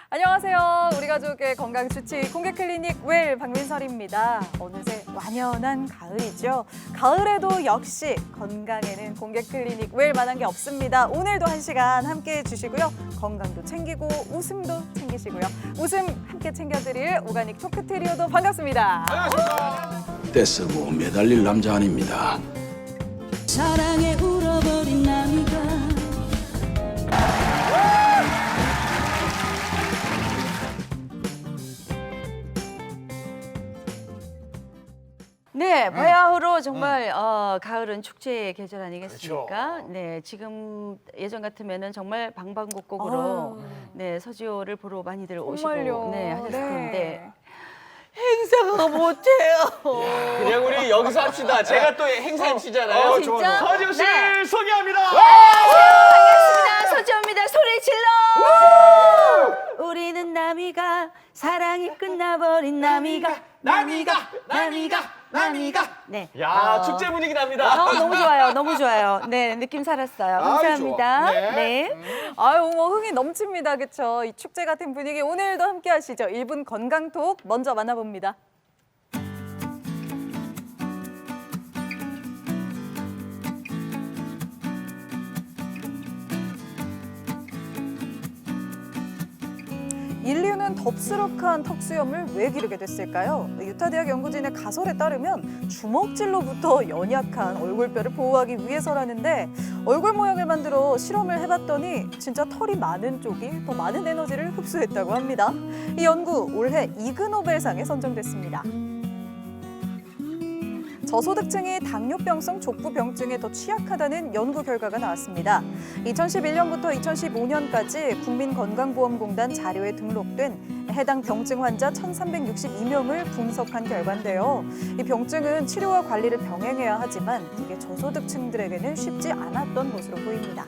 안녕하세요. 우리 가족의 건강 주치 공개클리닉 웰 박민설입니다. 어느새 완연한 가을이죠. 가을에도 역시 건강에는 공개클리닉 웰만한 게 없습니다. 오늘도 1시간 함께해 주시고요. 건강도 챙기고 웃음도 챙기시고요. 웃음 함께 챙겨드릴 오가닉 토크 트리오도 반갑습니다. 떼쓰고 매달릴 남자 아닙니다. 사랑에 울어버린 나미가 네, 바야흐로 정말 가을은 축제의 계절 아니겠습니까? 네, 지금 예전 같으면은 정말 방방곡곡으로 네 서지호를 보러 많이들 오시고 정말요. 네 하셨을 네. 텐데 행사가 못해요. 그냥 우리 여기서 합시다. 제가 또 행사 MC잖아요. 진짜? 서지호 씨 네. 소개합니다. 반갑습니다. 서지호입니다. 소리 질러! 우리는 나미가 사랑이 끝나버린 나미가 네. 야 축제 분위기 납니다. 너무 좋아요. 너무 좋아요. 네, 느낌 살았어요. 감사합니다. 좋아. 네. 아유, 뭐 흥이 넘칩니다. 그렇죠? 이 축제 같은 분위기 오늘도 함께 하시죠. 1분 건강톡 먼저 만나봅니다. 인류는 덥수룩한 턱수염을 왜 기르게 됐을까요? 유타대학 연구진의 가설에 따르면 주먹질로부터 연약한 얼굴뼈를 보호하기 위해서라는데 얼굴 모양을 만들어 실험을 해봤더니 진짜 털이 많은 쪽이 더 많은 에너지를 흡수했다고 합니다. 이 연구 올해 이그노벨상에 선정됐습니다. 저소득층이 당뇨병성 족부병증에 더 취약하다는 연구 결과가 나왔습니다. 2011년부터 2015년까지 국민건강보험공단 자료에 등록된 해당 병증 환자 1,362명을 분석한 결과인데요. 이 병증은 치료와 관리를 병행해야 하지만 이게 저소득층들에게는 쉽지 않았던 것으로 보입니다.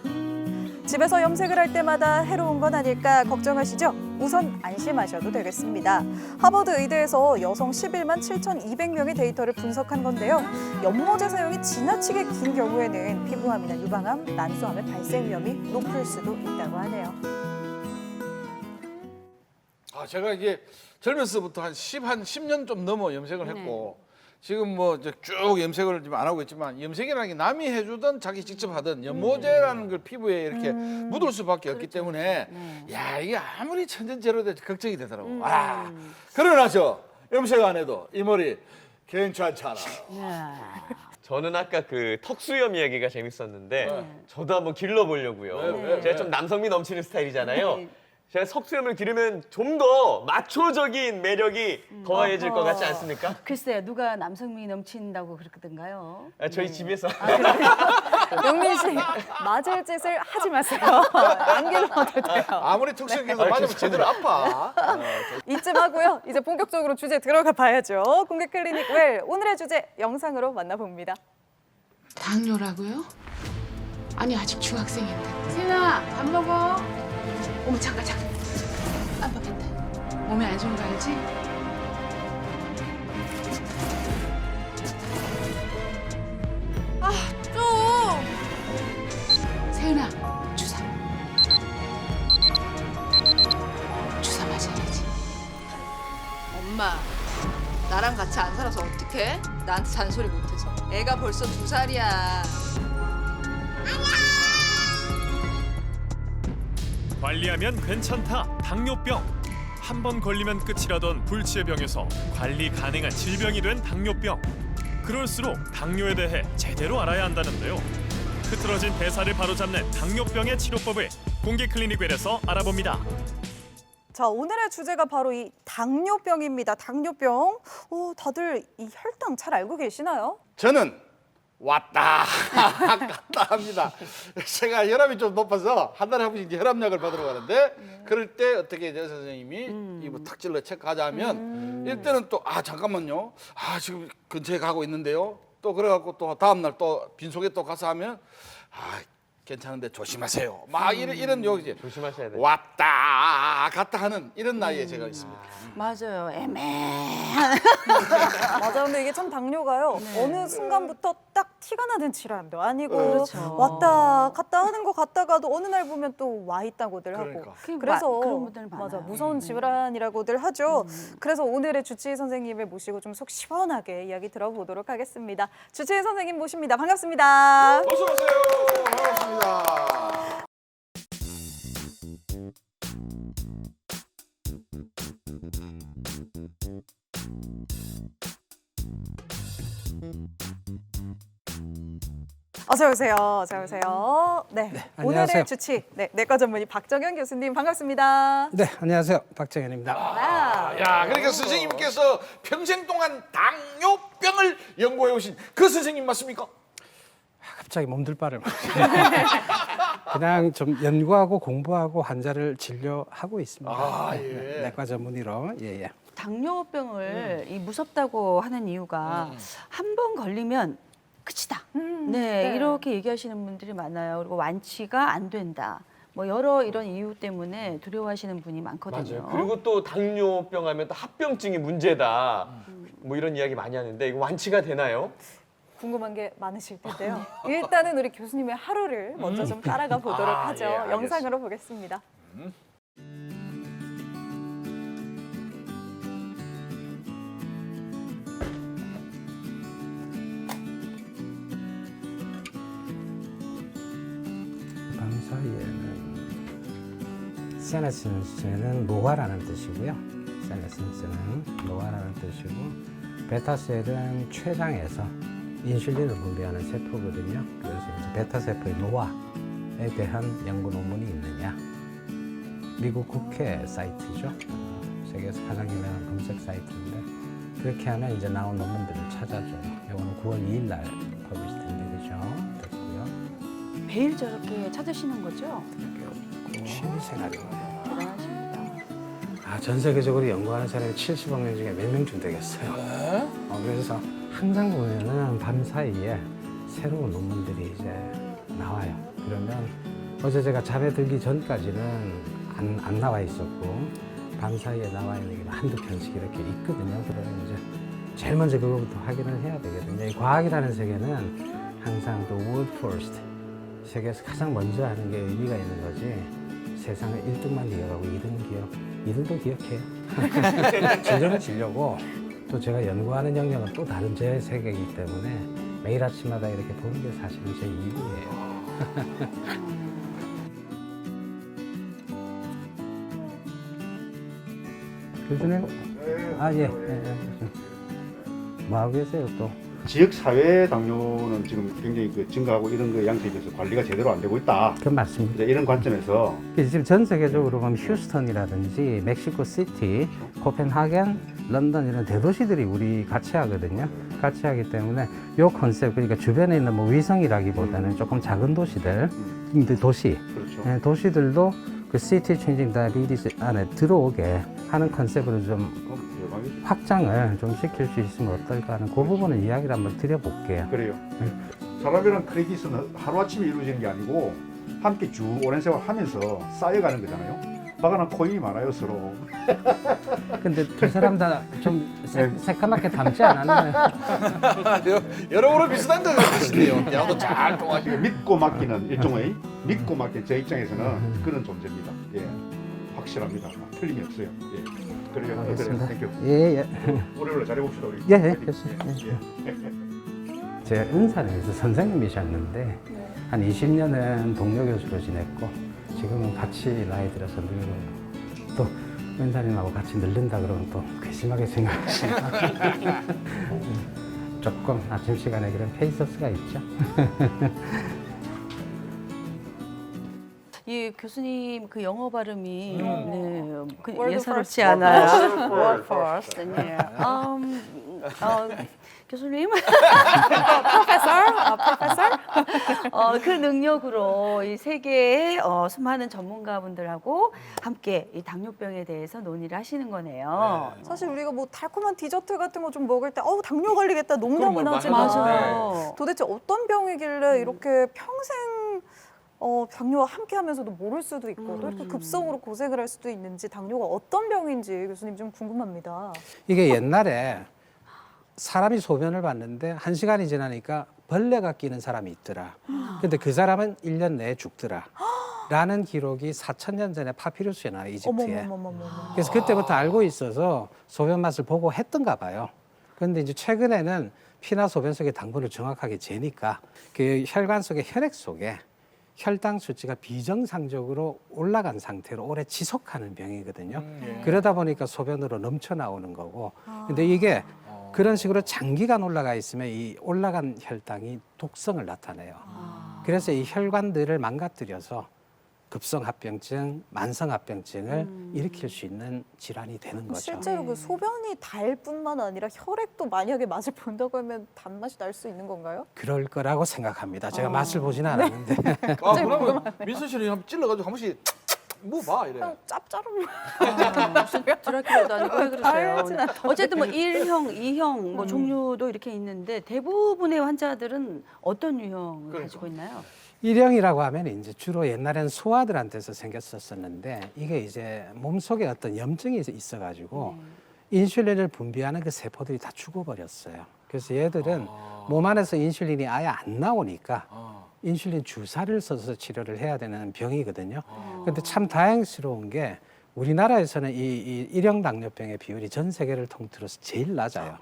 집에서 염색을 할 때마다 해로운 건 아닐까 걱정하시죠? 우선 안심하셔도 되겠습니다. 하버드 의대에서 여성 11만 7,200명의 데이터를 분석한 건데요. 연모제 사용이 지나치게 긴 경우에는 피부암이나 유방암, 난소암의 발생 위험이 높을 수도 있다고 하네요. 제가 이게 젊었을 때부터 한 10년 좀 넘어 염색을 했고 지금 뭐 이제 쭉 염색을 지금 안 하고 있지만 염색이라는 게 남이 해주든 자기 직접 하든 연모제라는 걸 피부에 이렇게 묻을 수밖에 없기 때문에 야 이게 아무리 천전제로도 걱정이 되더라고. 그러나 저 염색 안 해도 이 머리 괜찮잖아. 저는 아까 그 턱수염 이야기가 재밌었는데 저도 한번 길러보려고요. 왜? 제가 좀 남성미 넘치는 스타일이잖아요. 제가 석수염을 기르면 좀 더 마초적인 매력이 더해질 것 같지 않습니까? 글쎄요, 누가 남성미 넘친다고 그러던가요? 저희 집에서 영민 씨, 맞을 짓을 하지 마세요. 안 길러도 돼요. 아무리 턱수염해서 맞으면 제대로 아파. 이쯤 하고요. 이제 본격적으로 주제 들어가 봐야죠. 공개 클리닉 웰 오늘의 주제 영상으로 만나봅니다. 당뇨라고요? 아니 아직 중학생인데. 세나 밥 먹어. 어머 잠깐. 깜빡했다. 몸에 안 좋은 거 알지? 세은아 주사. 주사 맞아야지. 엄마, 나랑 같이 안 살아서 어떡해? 나한테 잔소리 못해서. 애가 벌써 2살이야. 관리하면 괜찮다. 당뇨병. 한 번 걸리면 끝이라던 불치의 병에서 관리 가능한 질병이 된 당뇨병. 그럴수록 당뇨에 대해 제대로 알아야 한다는데요. 흐트러진 대사를 바로잡는 당뇨병의 치료법을 공개 클리닉 웰에서 알아봅니다. 자, 오늘의 주제가 바로 이 당뇨병입니다. 당뇨병. 다들 이 혈당 잘 알고 계시나요? 저는 왔다 갔다 합니다. 제가 혈압이 좀 높아서 한 달에 한 번씩 이제 혈압약을 받으러 가는데 그럴 때 어떻게 의사 선생님이 이거 탁 찔러 체크하자 하면 일단은 또 잠깐만요. 지금 근처에 가고 있는데요. 또 그래갖고 또 다음날 또 빈속에 또 가서 하면 괜찮은데 조심하세요. 막 이런 요 이제 조심하셔야 돼요. 왔다 갔다 하는 이런 나이에 제가 있습니다. 맞아요. 애매한. 맞아. 근데 이게 참 당뇨가요. 어느 순간부터 딱 티가 나는 질환도 아니고 그렇죠. 왔다 갔다 하는 거 같다가도 어느 날 보면 또 와 있다고들 그러니까. 하고. 그래서 그런 분들 많아요. 맞아 무서운 질환이라고들 하죠. 그래서 오늘의 주치의 선생님을 모시고 좀 속 시원하게 이야기 들어보도록 하겠습니다. 주치의 선생님 모십니다. 반갑습니다. 어서 오세요. 반갑습니다. 어서 오세요. 어서 오세요. 네, 오늘의 안녕하세요. 주치 내과 전문의 박정현 교수님 반갑습니다. 네, 안녕하세요. 박정현입니다. 야, 그러니까 선생님께서 평생 동안 당뇨병을 연구해 오신 그 선생님 맞습니까? 갑자기 몸둘 바를 그냥 좀 연구하고 공부하고 환자를 진료하고 있습니다. 아, 예. 네, 내과 전문의로. 예. 당뇨병을 이 무섭다고 하는 이유가 한 번 걸리면 끝이다. 네, 이렇게 얘기하시는 분들이 많아요. 그리고 완치가 안 된다. 뭐 여러 이런 이유 때문에 두려워하시는 분이 많거든요. 맞아요. 그리고 또 당뇨병 하면 또 합병증이 문제다. 뭐 이런 이야기 많이 하는데 이거 완치가 되나요? 궁금한 게 많으실 텐데요. 일단은 우리 교수님의 하루를 먼저 좀 따라가 보도록 하죠. 예, 알겠습니다. 영상으로 보겠습니다. 밤 사이에는 세네센스는 노화라는 뜻이고요. 세네센스는 노화라는 뜻이고 베타셀은 췌장에서 인슐린을 분비하는 세포거든요. 그래서 이제 베타 세포의 노화에 대한 연구 논문이 있느냐. 미국 국회 사이트죠. 세계에서 가장 유명한 검색 사이트인데 그렇게 하면 이제 나온 논문들을 찾아줘요. 이거는 9월 2일 날 퍼블리시된데 그죠? 됐고요. 매일 저렇게 찾으시는 거죠? 취미 생활이에요. 대단하십니다. 전 세계적으로 연구하는 사람이 70억 명 중에 몇 명쯤 되겠어요. 그래서 항상 보면은 밤 사이에 새로운 논문들이 이제 나와요. 그러면 어제 제가 잠에 들기 전까지는 안 나와 있었고 밤 사이에 나와 있는 게 한두 편씩 이렇게 있거든요. 그러면 이제 제일 먼저 그거부터 확인을 해야 되거든요. 이 과학이라는 세계는 항상 또 world first, 세계에서 가장 먼저 하는 게 의미가 있는 거지. 세상을 1등만 기억하고 2등도 기억해요. 진료는 진료고 또 제가 연구하는 영역은 또 다른 제 세계이기 때문에 매일 아침마다 이렇게 보는 게 사실은 제 일이에요. 교수님? 예. 뭐 하고 계세요 또? 지역 사회 당뇨는 지금 굉장히 증가하고 이런 거 양태에 대해서 관리가 제대로 안 되고 있다. 그건 맞습니다. 이제 이런 관점에서 지금 전 세계적으로 보면 휴스턴이라든지 멕시코 시티, 코펜하겐, 런던 이런 대도시들이 우리 같이 하거든요. 같이 하기 때문에 요 컨셉, 그러니까 주변에 있는 뭐 위성이라기보다는 조금 작은 도시들, 도시, 그렇죠. 도시들도 그 시티 체인징 다이비티스 안에 들어오게 하는 컨셉으로 좀 확장을 좀 시킬 수 있으면 어떨까 하는 그 부분을 이야기를 한번 드려볼게요. 그래요. 사람이란 크레딧은 하루아침에 이루어지는 게 아니고 함께 쭉 오랜 세월 하면서 쌓여가는 거잖아요. 박아난 코인이 많아요 서로. 근데 두 사람 다 좀 새까맣게 닮지 않았나요? 여러모로 비슷한 것 같으시네요. 대화도 잘 통하시고. 믿고 맡기는 일종의 믿고 맡긴 제 입장에서는 그런 존재입니다. 예, 확실합니다. 틀림이 없어요. 예. 그래요. 알겠습니다. 땡큐. 예. 오래오래 잘해봅시다 우리. 예, 교수님. 제가 은산에서 선생님이셨는데 한 20년은 동료 교수로 지냈고 지금은 같이 나이 들어서 늙어요. 또 은사님하고 같이 늙는다 그러면 또 괘씸하게 생각하시나. 조금 아침 시간에 그런 페이서스가 있죠. 이 교수님 그 영어 발음이 네, 그 World 예사롭지 first. 않아요. World first. 네. 교수님, 프로페서, 그 능력으로 이 세계의 수많은 전문가분들하고 함께 이 당뇨병에 대해서 논의를 하시는 거네요. 사실 우리가 뭐 달콤한 디저트 같은 거 좀 먹을 때 당뇨 걸리겠다 농담은 그런 말 하지만 맞아요. 도대체 어떤 병이길래 이렇게 평생 당뇨와 함께하면서도 모를 수도 있고 또 이렇게 급성으로 고생을 할 수도 있는지 당뇨가 어떤 병인지 교수님 좀 궁금합니다. 이게 옛날에 사람이 소변을 봤는데 1시간이 지나니까 벌레가 끼는 사람이 있더라. 근데 그 사람은 1년 내에 죽더라. 라는 기록이 4,000년 전에 파피루스에 나와요, 이집트에. 어머머머머머. 그래서 그때부터 알고 있어서 소변 맛을 보고 했던가 봐요. 그런데 이제 최근에는 피나 소변 속의 당분을 정확하게 재니까 그 혈관 속의 혈액 속에 혈당 수치가 비정상적으로 올라간 상태로 오래 지속하는 병이거든요. 그러다 보니까 소변으로 넘쳐 나오는 거고. 근데 이게 그런 식으로 장기간 올라가 있으면 이 올라간 혈당이 독성을 나타내요. 그래서 이 혈관들을 망가뜨려서 급성합병증, 만성합병증을 일으킬 수 있는 질환이 되는 거죠. 실제로 그 소변이 달 뿐만 아니라 혈액도 만약에 맛을 본다고 하면 단맛이 날 수 있는 건가요? 그럴 거라고 생각합니다. 제가 맛을 보지는 않았는데. 그러면 민수 씨는 한번 찔러가지고 한 번씩 뭐 봐 이래. 짭짤한 드라큘라도 아니고 왜 그러세요? 알진 않아요. 어쨌든 뭐 1형, 2형 뭐 종류도 이렇게 있는데 대부분의 환자들은 어떤 유형을 가지고 있나요? 일형이라고 하면 이제 주로 옛날에는 소아들한테서 생겼었는데 이게 이제 몸속에 어떤 염증이 있어가지고 인슐린을 분비하는 그 세포들이 다 죽어버렸어요. 그래서 얘들은 몸 안에서 인슐린이 아예 안 나오니까 인슐린 주사를 써서 치료를 해야 되는 병이거든요. 그런데 참 다행스러운 게 우리나라에서는 이 일형 당뇨병의 비율이 전 세계를 통틀어서 제일 낮아요.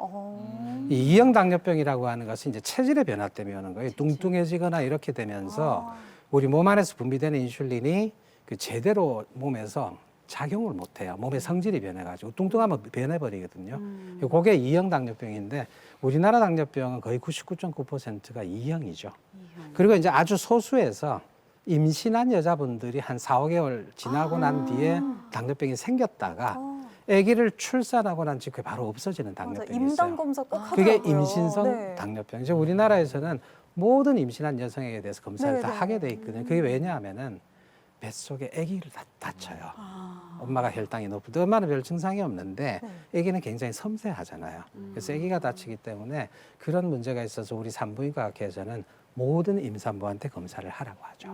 이 2형 당뇨병이라고 하는 것은 이제 체질의 변화 때문에 오는 거예요. 뚱뚱해지거나 이렇게 되면서 우리 몸 안에서 분비되는 인슐린이 그 제대로 몸에서 작용을 못해요. 몸의 성질이 변해가지고 뚱뚱하면 변해버리거든요. 그게 2형 당뇨병인데 우리나라 당뇨병은 거의 99.9%가 2형이죠. 그리고 이제 아주 소수에서 임신한 여자분들이 한 4, 5개월 지나고 난 뒤에 당뇨병이 생겼다가 아기를 출산하고 난 직후에 바로 없어지는 당뇨병이 있어요. 임당 검사 꼭 하더라고요. 그게 임신성 당뇨병. 이제 우리나라에서는 모든 임신한 여성에게 대해서 검사를 다 하게 돼 있거든요. 그게 왜냐하면은 뱃속에 아기를 다쳐요. 엄마가 혈당이 높은데 엄마는 별 증상이 없는데 아기는 굉장히 섬세하잖아요. 그래서 아기가 다치기 때문에 그런 문제가 있어서 우리 산부인과학회에서는 모든 임산부한테 검사를 하라고 하죠.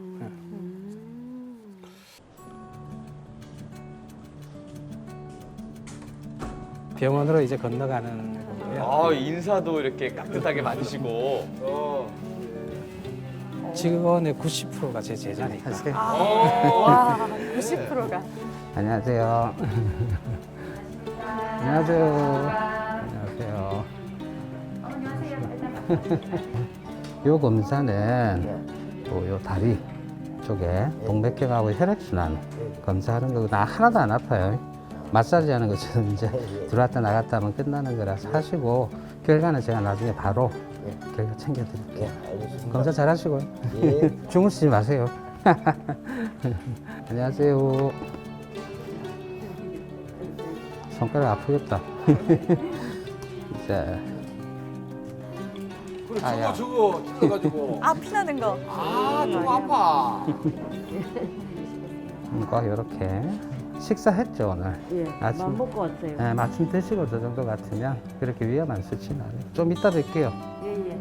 병원으로 이제 건너가는 거고요. 인사도 이렇게 깍듯하게 맞으시고. 직원의 90%가 제 제자니까. 와, 90%가. 안녕하세요. 안녕하세요. 안녕하세요. 요 검사는 요 다리 쪽에 동맥경하고 혈액순환 검사하는 거 나 하나도 안 아파요. 마사지 하는 것처럼 이제 들어왔다 나갔다 하면 끝나는 거라서 하시고 결과는 제가 나중에 바로 결과 챙겨드릴게요. 검사 잘 하시고요. 주무시지 마세요. 안녕하세요. 손가락 아프겠다. 자. 그래 저거 찔러가지고. 피나는 거. 저거 아파. 이거 이렇게 식사했죠 오늘? 예, 아침 먹고 왔어요. 네, 마침 드시고 저 정도 같으면 그렇게 위험한 수치는 아니에요. 좀 이따 뵐게요. 예.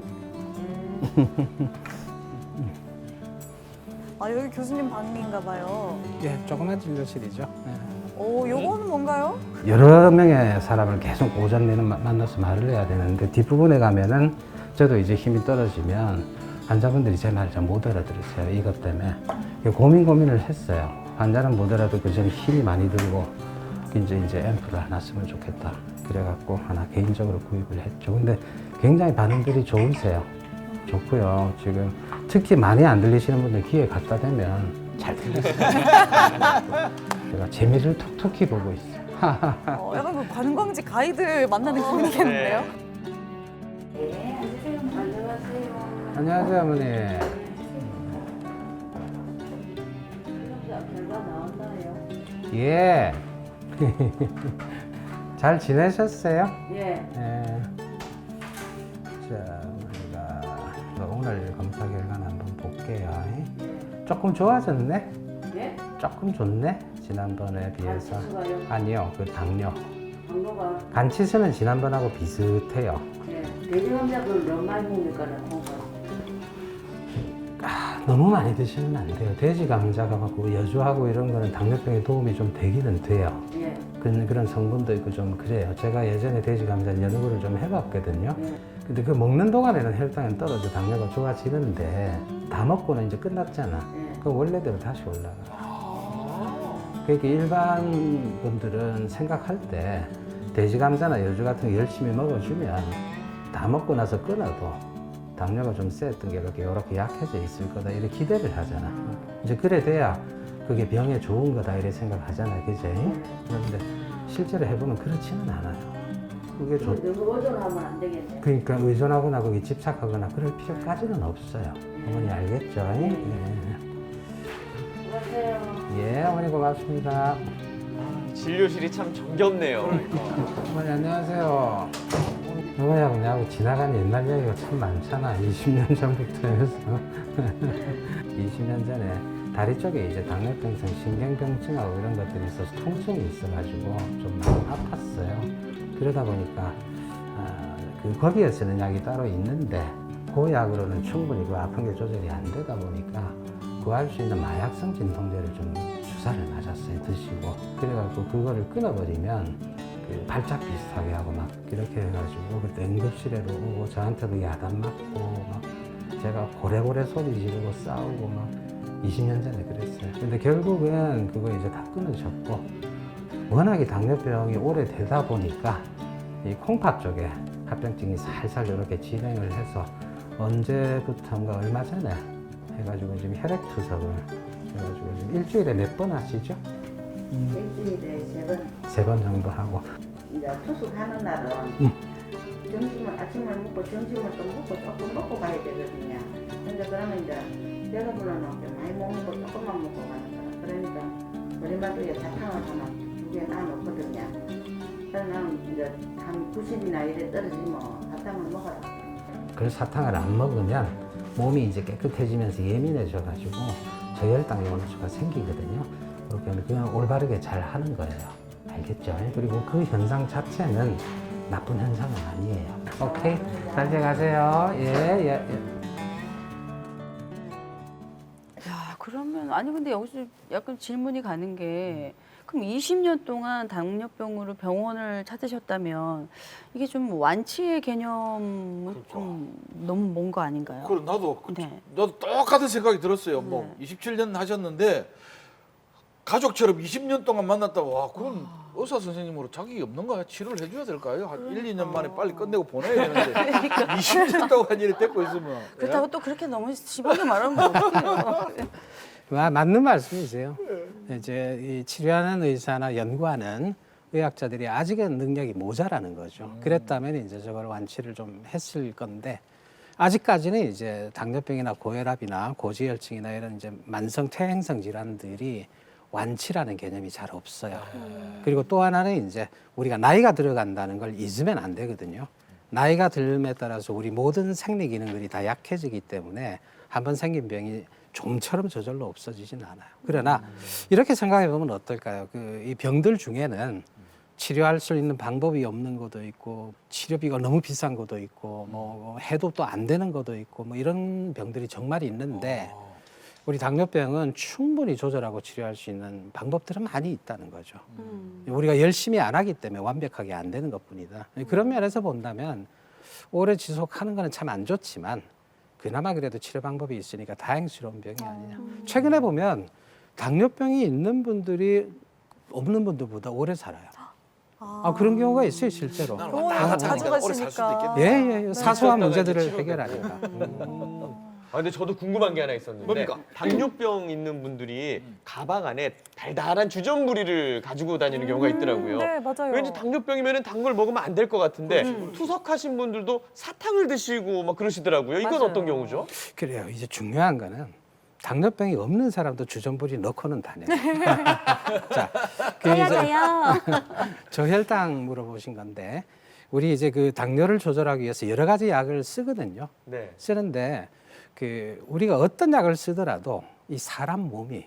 여기 교수님 방인가 봐요. 예, 조그만 진료실이죠. 요거는 뭔가요? 여러 명의 사람을 계속 오전 내내 만나서 말을 해야 되는데 뒷부분에 가면은 저도 이제 힘이 떨어지면 환자분들이 제 말을 잘 못 알아들으세요. 이것 때문에 고민을 했어요. 환자는 못 알아도 그 전 힘이 많이 들고 이제 앰프를 하나 쓰면 좋겠다. 그래갖고 하나 개인적으로 구입을 했죠. 근데 굉장히 반응들이 좋으세요. 좋고요. 지금 특히 많이 안 들리시는 분들 귀에 갖다 대면 잘 들리세요. 제가 재미를 톡톡히 보고 있어요. 약간 그 관광지 가이드 만나는 분위기겠는데요? 안녕하세요, 어머니. 예. 잘 지내셨어요? 예. 자, 우리가 오늘 검사 결과는 한번 볼게요. 조금 좋아졌네? 예? 조금 좋네? 지난번에 비해서. 치수가요? 아니요, 그 당뇨. 당뇨가 간치수는 지난번하고 비슷해요. 돼지감자도 너무 많이 먹으니까 너무 많이 드시면 안 돼요. 돼지 감자가 막 여주하고 이런 거는 당뇨병에 도움이 좀 되기는 돼요. 예. 그런 성분도 있고 좀 그래요. 제가 예전에 돼지 감자 연구를 좀 해봤거든요. 근데 그 먹는 동안에는 혈당은 떨어져 당뇨가 좋아지는데 다 먹고는 이제 끝났잖아. 그럼 원래대로 다시 올라가. 그러니까 일반 분들은 생각할 때 돼지 감자나 여주 같은 거 열심히 먹어주면 다 먹고 나서 끊어도 당뇨가 좀 셌던 게 이렇게 약해져 있을 거다 이렇게 기대를 하잖아. 이제 그래 돼야 그게 병에 좋은 거다 이렇게 생각하잖아, 그지? 그런데 실제로 해보면 그렇지는 않아요. 그게 너무 의존하면 안 되겠네. 그러니까 의존하거나 거기 집착하거나 그럴 필요까지는 없어요. 어머니 알겠죠? 예, 어머니 고맙습니다. 진료실이 참 정겹네요. 어머니 안녕하세요. 어머니하고 나하고 지나간 옛날 이야기가 참 많잖아. 20년 전부터 해서 20년 전에 다리 쪽에 이제 당뇨병성 신경병증하고 이런 것들이 있어서 통증이 있어가지고 좀 많이 아팠어요. 그러다 보니까 거기에 쓰는 약이 따로 있는데 그 약으로는 충분히 그 아픈 게 조절이 안 되다 보니까 구할 수 있는 마약성 진통제를 좀 주사를 맞았어요. 드시고 그래가지고 그거를 끊어버리면 그 발작 비슷하게 하고 막 이렇게 해가지고 그때 응급실에도 오고 저한테도 야단 맞고 막 제가 고래고래 소리 지르고 싸우고 막 20년 전에 그랬어요. 근데 결국은 그거 이제 다 끊어졌고 워낙에 당뇨병이 오래되다 보니까 이 콩팥 쪽에 합병증이 살살 이렇게 진행을 해서 언제부턴가 얼마 전에 해가지고 지금 혈액투석을 해가지고 지금 일주일에 몇 번 하시죠? 일주일에 3번. 3번 정도 하고. 이제 투숙하는 날은 점심을 아침을 먹고 점심을 또 먹고 조금 먹고 가야 되거든요. 근데 그러면 이제 배가 불러놓고 많이 못 먹고 조금만 먹고 가는 거라. 그러니까 머리맡에 사탕을 하나 2개 놔놓거든요. 그래서 나는 이제 한 90이나 이래 떨어지면 사탕을 먹어라. 그 사탕을 안 먹으면 몸이 이제 깨끗해지면서 예민해져가지고 저혈당이 어느 수가 생기거든요. 그렇게 하면 그냥 올바르게 잘 하는 거예요. 알겠죠? 그리고 그 현상 자체는 나쁜 현상은 아니에요. 오케이? 잘 가세요. 예. 야, 그러면 아니 근데 여기서 약간 질문이 가는 게 그럼 20년 동안 당뇨병으로 병원을 찾으셨다면 이게 좀 완치의 개념은 좀 너무 먼 거 아닌가요? 그럼 나도 네. 나도 똑같은 생각이 들었어요. 뭐 27년 하셨는데 가족처럼 20년 동안 만났다고 와 그건 의사 선생님으로 자격이 없는 거야. 치료를 해줘야 될까요? 한 1, 2년 만에 빨리 끝내고 보내야 되는데 20년 동안 일이 됐고 있으면 그렇다고 또 그렇게 너무 심하게 말하면 어떡해요? 맞는 말씀이세요. 이제 이 치료하는 의사나 연구하는 의학자들이 아직은 능력이 모자라는 거죠. 그랬다면 이제 저걸 완치를 좀 했을 건데 아직까지는 이제 당뇨병이나 고혈압이나 고지혈증이나 이런 이제 만성 퇴행성 질환들이 완치라는 개념이 잘 없어요. 그리고 또 하나는 이제 우리가 나이가 들어간다는 걸 잊으면 안 되거든요. 나이가 들음에 따라서 우리 모든 생리 기능들이 다 약해지기 때문에 한번 생긴 병이 좀처럼 저절로 없어지진 않아요. 그러나 이렇게 생각해 보면 어떨까요? 이 병들 중에는 치료할 수 있는 방법이 없는 것도 있고 치료비가 너무 비싼 것도 있고 뭐 해도 또 안 되는 것도 있고 뭐 이런 병들이 정말 있는데 우리 당뇨병은 충분히 조절하고 치료할 수 있는 방법들은 많이 있다는 거죠. 우리가 열심히 안 하기 때문에 완벽하게 안 되는 것뿐이다. 그런 면에서 본다면 오래 지속하는 거는 참 안 좋지만 그나마 그래도 치료 방법이 있으니까 다행스러운 병이 아니냐. 최근에 보면 당뇨병이 있는 분들이 없는 분들보다 오래 살아요. 그런 경우가 있어요, 실제로. 병원에 자주 가시니까. 예. 사소한 문제들을 해결하니까. 근데 저도 궁금한 게 하나 있었는데 뭡니까? 당뇨병 있는 분들이 가방 안에 달달한 주전부리를 가지고 다니는 경우가 있더라고요. 네, 맞아요. 왠지 당뇨병이면 단 걸 먹으면 안 될 것 같은데 투석하신 분들도 사탕을 드시고 막 그러시더라고요. 이건 맞아요. 어떤 경우죠? 그래요. 이제 중요한 거는 당뇨병이 없는 사람도 주전부리 넣고는 다녀요. 자, 저혈당 물어보신 건데 우리 이제 그 당뇨를 조절하기 위해서 여러 가지 약을 쓰거든요. 네. 쓰는데 우리가 어떤 약을 쓰더라도 이 사람 몸이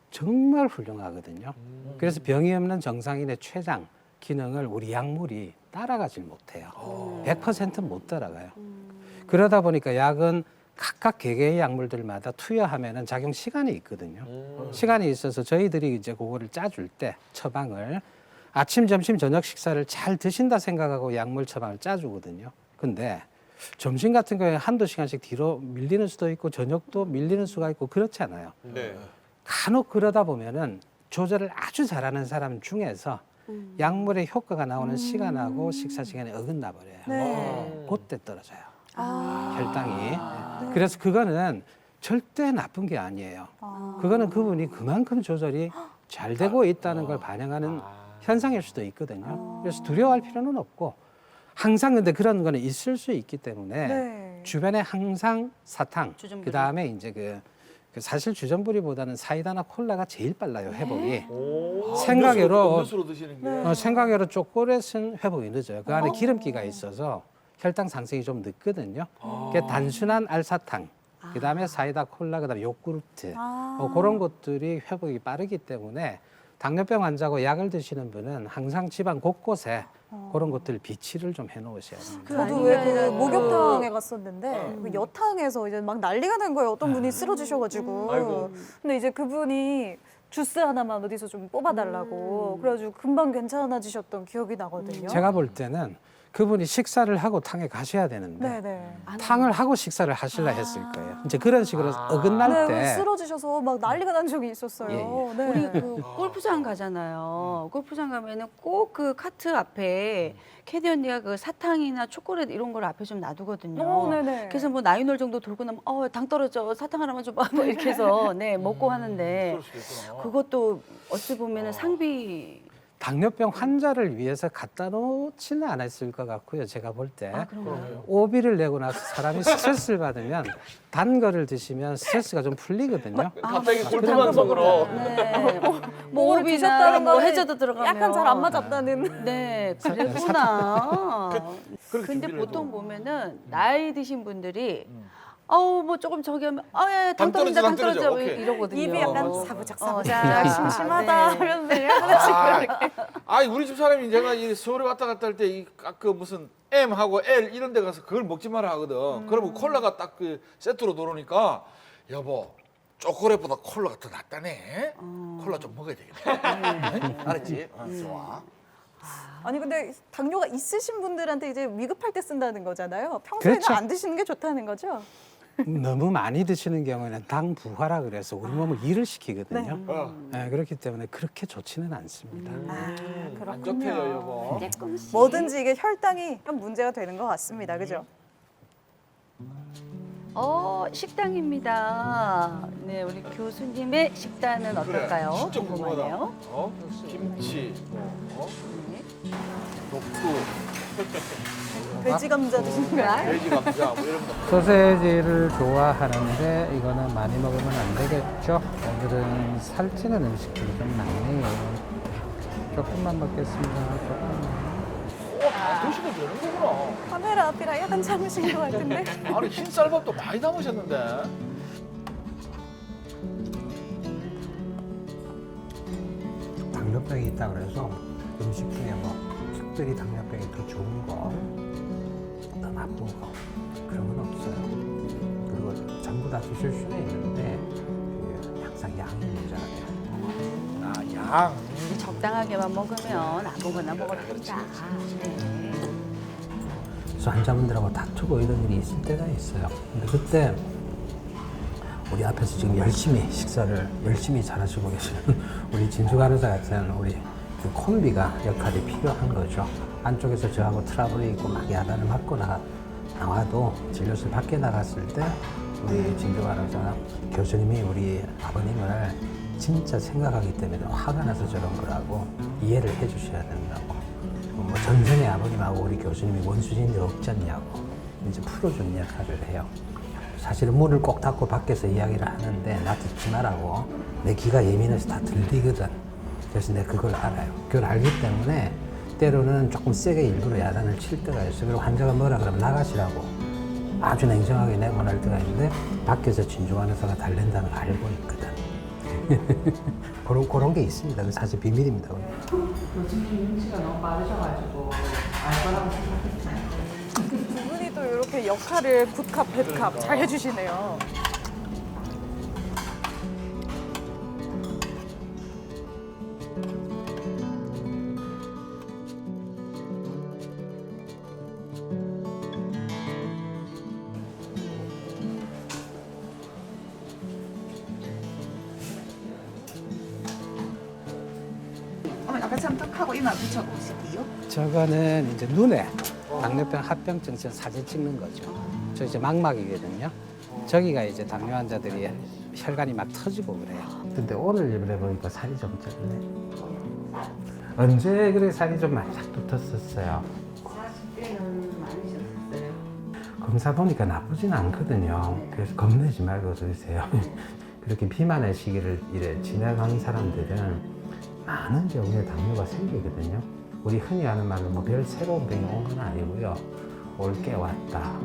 정말 훌륭하거든요. 그래서 병이 없는 정상인의 췌장 기능을 우리 약물이 따라가질 못해요. 100% 못 따라가요. 그러다 보니까 약은 각각 개개의 약물들마다 투여하면은 작용 시간이 있거든요. 시간이 있어서 저희들이 이제 그거를 짜줄 때 처방을 아침, 점심, 저녁 식사를 잘 드신다 생각하고 약물 처방을 짜주거든요. 근데 점심 같은 경우에 한두 시간씩 뒤로 밀리는 수도 있고 저녁도 밀리는 수가 있고 그렇지 않아요. 네. 간혹 그러다 보면은 조절을 아주 잘하는 사람 중에서 약물의 효과가 나오는 시간하고 식사 시간이 어긋나 버려요. 네. 그때 떨어져요. 혈당이. 네. 그래서 그거는 절대 나쁜 게 아니에요. 그거는 그분이 그만큼 조절이 잘 되고 있다는 걸 반영하는 현상일 수도 있거든요. 그래서 두려워할 필요는 없고 항상 근데 그런 거는 있을 수 있기 때문에 네. 주변에 항상 사탕, 주전부리. 그다음에 이제 그 사실 주전부리보다는 사이다나 콜라가 제일 빨라요 회복이. 생각외로 음료수로 드시는 게. 생각외로 초콜릿은 회복이 늦어요. 그 안에 기름기가 있어서 혈당 상승이 좀 늦거든요. 그게 단순한 알사탕, 그다음에 사이다, 콜라, 그다음에 요구르트 그런 것들이 회복이 빠르기 때문에 당뇨병 환자고 약을 드시는 분은 항상 집안 곳곳에 그런 것들 비치를 좀 해놓으셔야 됩니다. 저도 왜 그 목욕탕에 갔었는데 그 여탕에서 이제 막 난리가 난 거예요. 어떤 분이 쓰러지셔가지고. 아이고. 근데 이제 그분이 주스 하나만 어디서 좀 뽑아달라고 그래가지고 금방 괜찮아지셨던 기억이 나거든요. 제가 볼 때는 그분이 식사를 하고 탕에 가셔야 되는데 네네. 탕을 하고 식사를 하시려 했을 거예요. 이제 그런 식으로 어긋날 네, 때 쓰러지셔서 막 난리가 난 적이 있었어요. 예, 네. 우리 그 골프장 가잖아요. 골프장 가면은 꼭 그 카트 앞에 캐디 언니가 그 사탕이나 초콜릿 이런 걸 앞에 좀 놔두거든요. 네네. 그래서 뭐 나인홀 정도 돌고 나면 당 떨어져 사탕 하나만 줘봐 뭐 이렇게 해서 네 먹고 하는데 그것도 어찌 보면은 상비. 당뇨병 환자를 위해서 갖다 놓지는 않았을 것 같고요. 제가 볼 때 그런가요? 오비를 내고 나서 사람이 스트레스를 받으면 단 거를 드시면 스트레스가 좀 풀리거든요. 갑자기 골프 방송으로. 네. 뭐 오비나 드셨다는 뭐 거는 해저도 들어가면 약간 잘 안 맞았다는. 네, 그랬구나. 그렇게 근데 준비를 보통 해도. 보면은 나이 드신 분들이 뭐 조금 저기 하면 예, 당 당 떨어져, 떨어진다, 당 당 떨어져. 떨어져 오케이. 이러거든요. 입이 약간 사부작 자, 심심하다 네. 하면서 이렇게. 우리 집 사람이 제가 이 서울에 왔다 갔다 할 때 그 무슨 M하고 L 이런 데 가서 그걸 먹지 마라 하거든. 그러면 콜라가 딱 그 세트로 들어오니까 여보 초콜릿보다 콜라가 더 낫다네. 콜라 좀 먹어야 되겠네. 알았지? 좋아. 아니 근데 당뇨가 있으신 분들한테 이제 위급할 때 쓴다는 거잖아요. 평소에는 그렇죠. 안 드시는 게 좋다는 거죠. 너무 많이 드시는 경우에는 당 부하라 그래서 우리 몸을 일을 시키거든요. 네, 그렇기 때문에 그렇게 좋지는 않습니다. 안 그렇군요. 좋대요, 여보. 뭐든지 이게 혈당이 문제가 되는 것 같습니다. 그죠? 식당입니다. 네, 우리 교수님의 식단은 어떨까요? 진짜 궁금하네요. 궁금하다. 김치, 녹두, 돼지 감자 드시는 거예요? 돼지 감자 뭐 이런 거. 소세지를 좋아하는데 이거는 많이 먹으면 안 되겠죠? 오늘은 살찌는 음식들이 좀 많네요. 조금만 먹겠습니다. 조금만. 드시면 되는 거구나. 카메라 앞이라 약간 참으신 것 같은데. 아니 흰쌀밥도 많이 담으셨는데. 당뇨병이 있다 그래서 음식 중에 뭐 특별히 당뇨병이 더 좋은 거, 더 나쁜 거 그런 건 없어요. 그리고 전부 다 드실 수는 있는데 항상 양이 문제가 돼요. 양. 적당하게만 먹으면 아무거나 먹어도 된다. 네. 그래서 환자분들하고 다투고 이런 일이 있을 때가 있어요. 근데 그때 우리 앞에서 지금 열심히 식사를 열심히 잘하시고 계시는 우리 진주 간호사 같은 우리 그 콤비가 역할이 필요한 거죠. 안쪽에서 저하고 트러블이 있고 막 야단을 맞고 나와도 진료실 밖에 나갔을 때 우리 진주 간호사 교수님이 우리 아버님을 진짜 생각하기 때문에 화가 나서 저런 거라고 이해를 해주셔야 된다고. 뭐 전생에 아버님하고 우리 교수님이 원수진이 없지 않냐고 이제 풀어주는 역할을 해요. 사실은 문을 꼭 닫고 밖에서 이야기를 하는데 나 듣지 말라고. 내 귀가 예민해서 다 들리거든. 그래서 내가 그걸 알아요. 그걸 알기 때문에 때로는 조금 세게 일부러 야단을 칠 때가 있어요. 그리고 환자가 뭐라 그러면 나가시라고 아주 냉정하게 내보낼 때가 있는데 밖에서 진중한 의사가 달랜다는 걸 알고 있거든. 그런 게 있습니다. 사실 비밀입니다. 교수님 눈치가 너무 빠르셔가지고 알 거라고 생각했어요. 두 분이 또 이렇게 역할을 굿캅, 배캅 잘 해주시네요. 어머니 아까 참떡하고 이마 붙여보실게요. 저거는 이제 눈에 당뇨병 합병증 전 사진 찍는 거죠. 저 이제 망막이거든요. 저기가 이제 당뇨 환자들이 혈관이 막 터지고 그래요. 근데 오늘 예전에 보니까 살이 좀 쪘네. 언제 그래 살이 좀 많이 싹 붙었었어요? 40대는 많이 셨어요. 검사 보니까 나쁘진 않거든요. 그래서 겁내지 말고 드세요. 그렇게 비만의 시기를 이래 지나간 사람들은 많은 경우에 당뇨가 생기거든요. 우리 흔히 하는 말로 뭐 별 새로운 병이 온 건 아니고요. 올 게 왔다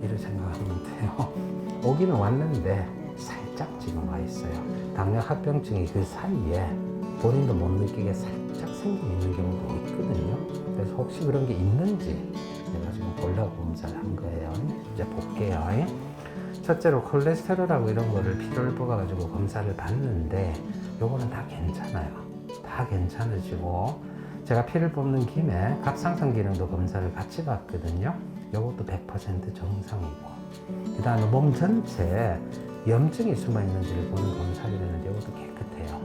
이렇게 생각하면 돼요. 오기는 왔는데 살짝 지금 와 있어요. 당뇨 합병증이 그 사이에 본인도 못 느끼게 살짝 생겨 있는 경우도 있거든요. 그래서 혹시 그런 게 있는지 제가 지금 보려고 검사를 한 거예요. 이제 볼게요. 첫째로 콜레스테롤하고 이런 거를 피로를 뽑아가지고 검사를 받는데 요거는 다 괜찮아요. 다 괜찮으시고 제가 피를 뽑는 김에 갑상선 기능도 검사를 같이 받거든요. 요것도 100% 정상이고 그 다음에 몸 전체에 염증이 숨어 있는지를 보는 검사를 했는데 이것도 깨끗해요.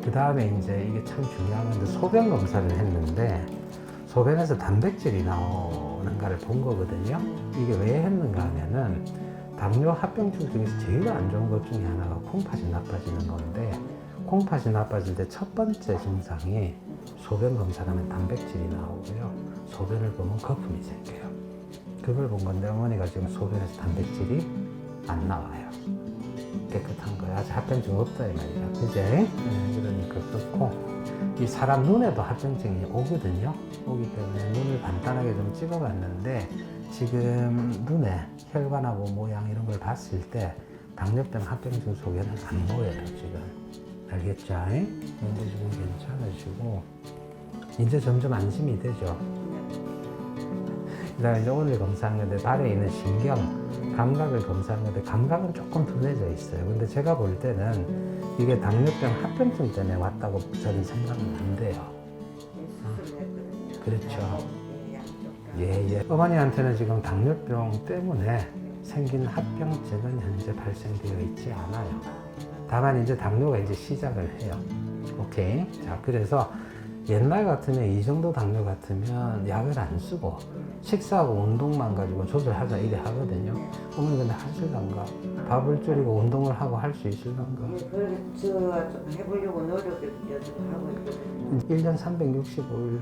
그 다음에 이제 이게 참 중요한 건데 소변 검사를 했는데 소변에서 단백질이 나오는가를 본 거거든요. 이게 왜 했는가 하면은 당뇨 합병증 중에서 제일 안 좋은 것 중에 하나가 콩팥이 나빠지는 건데 콩팥이 나빠질 때 첫 번째 증상이 소변 검사를 하면 단백질이 나오고요. 소변을 보면 거품이 생겨요. 그걸 본 건데 어머니가 지금 소변에서 단백질이 안 나와요. 깨끗한 거예요. 아직 합병증 없다 이 말이야. 그제? 그러니까 그렇고 이 사람 눈에도 합병증이 오거든요. 오기 때문에 눈을 간단하게 좀 찍어봤는데 지금 눈에 혈관하고 모양 이런 걸 봤을 때 당뇨병 합병증 속에는 안 보여요 지금. 알겠죠? 근데 지금 괜찮으시고 이제 점점 안심이 되죠. 그다음에 이제 오늘 검사한 건데 발에 있는 신경 감각을 검사한 건데 감각은 조금 둔해져 있어요. 근데 제가 볼 때는 이게 당뇨병 합병증 때문에 왔다고 저는 생각은 안 돼요. 그렇죠. 예. 어머니한테는 지금 당뇨병 때문에 생긴 합병증은 현재 발생되어 있지 않아요. 다만 이제 당뇨가 이제 시작을 해요. 오케이. 자, 그래서 옛날 같으면 이 정도 당뇨 같으면 약을 안 쓰고 식사하고 운동만 가지고 조절하자 이래 하거든요. 어머니 근데 하실란가? 밥을 줄이고 운동을 하고 할 수 있을란가? 저 해보려고 노력을 하고 있거든요. 1년 365일,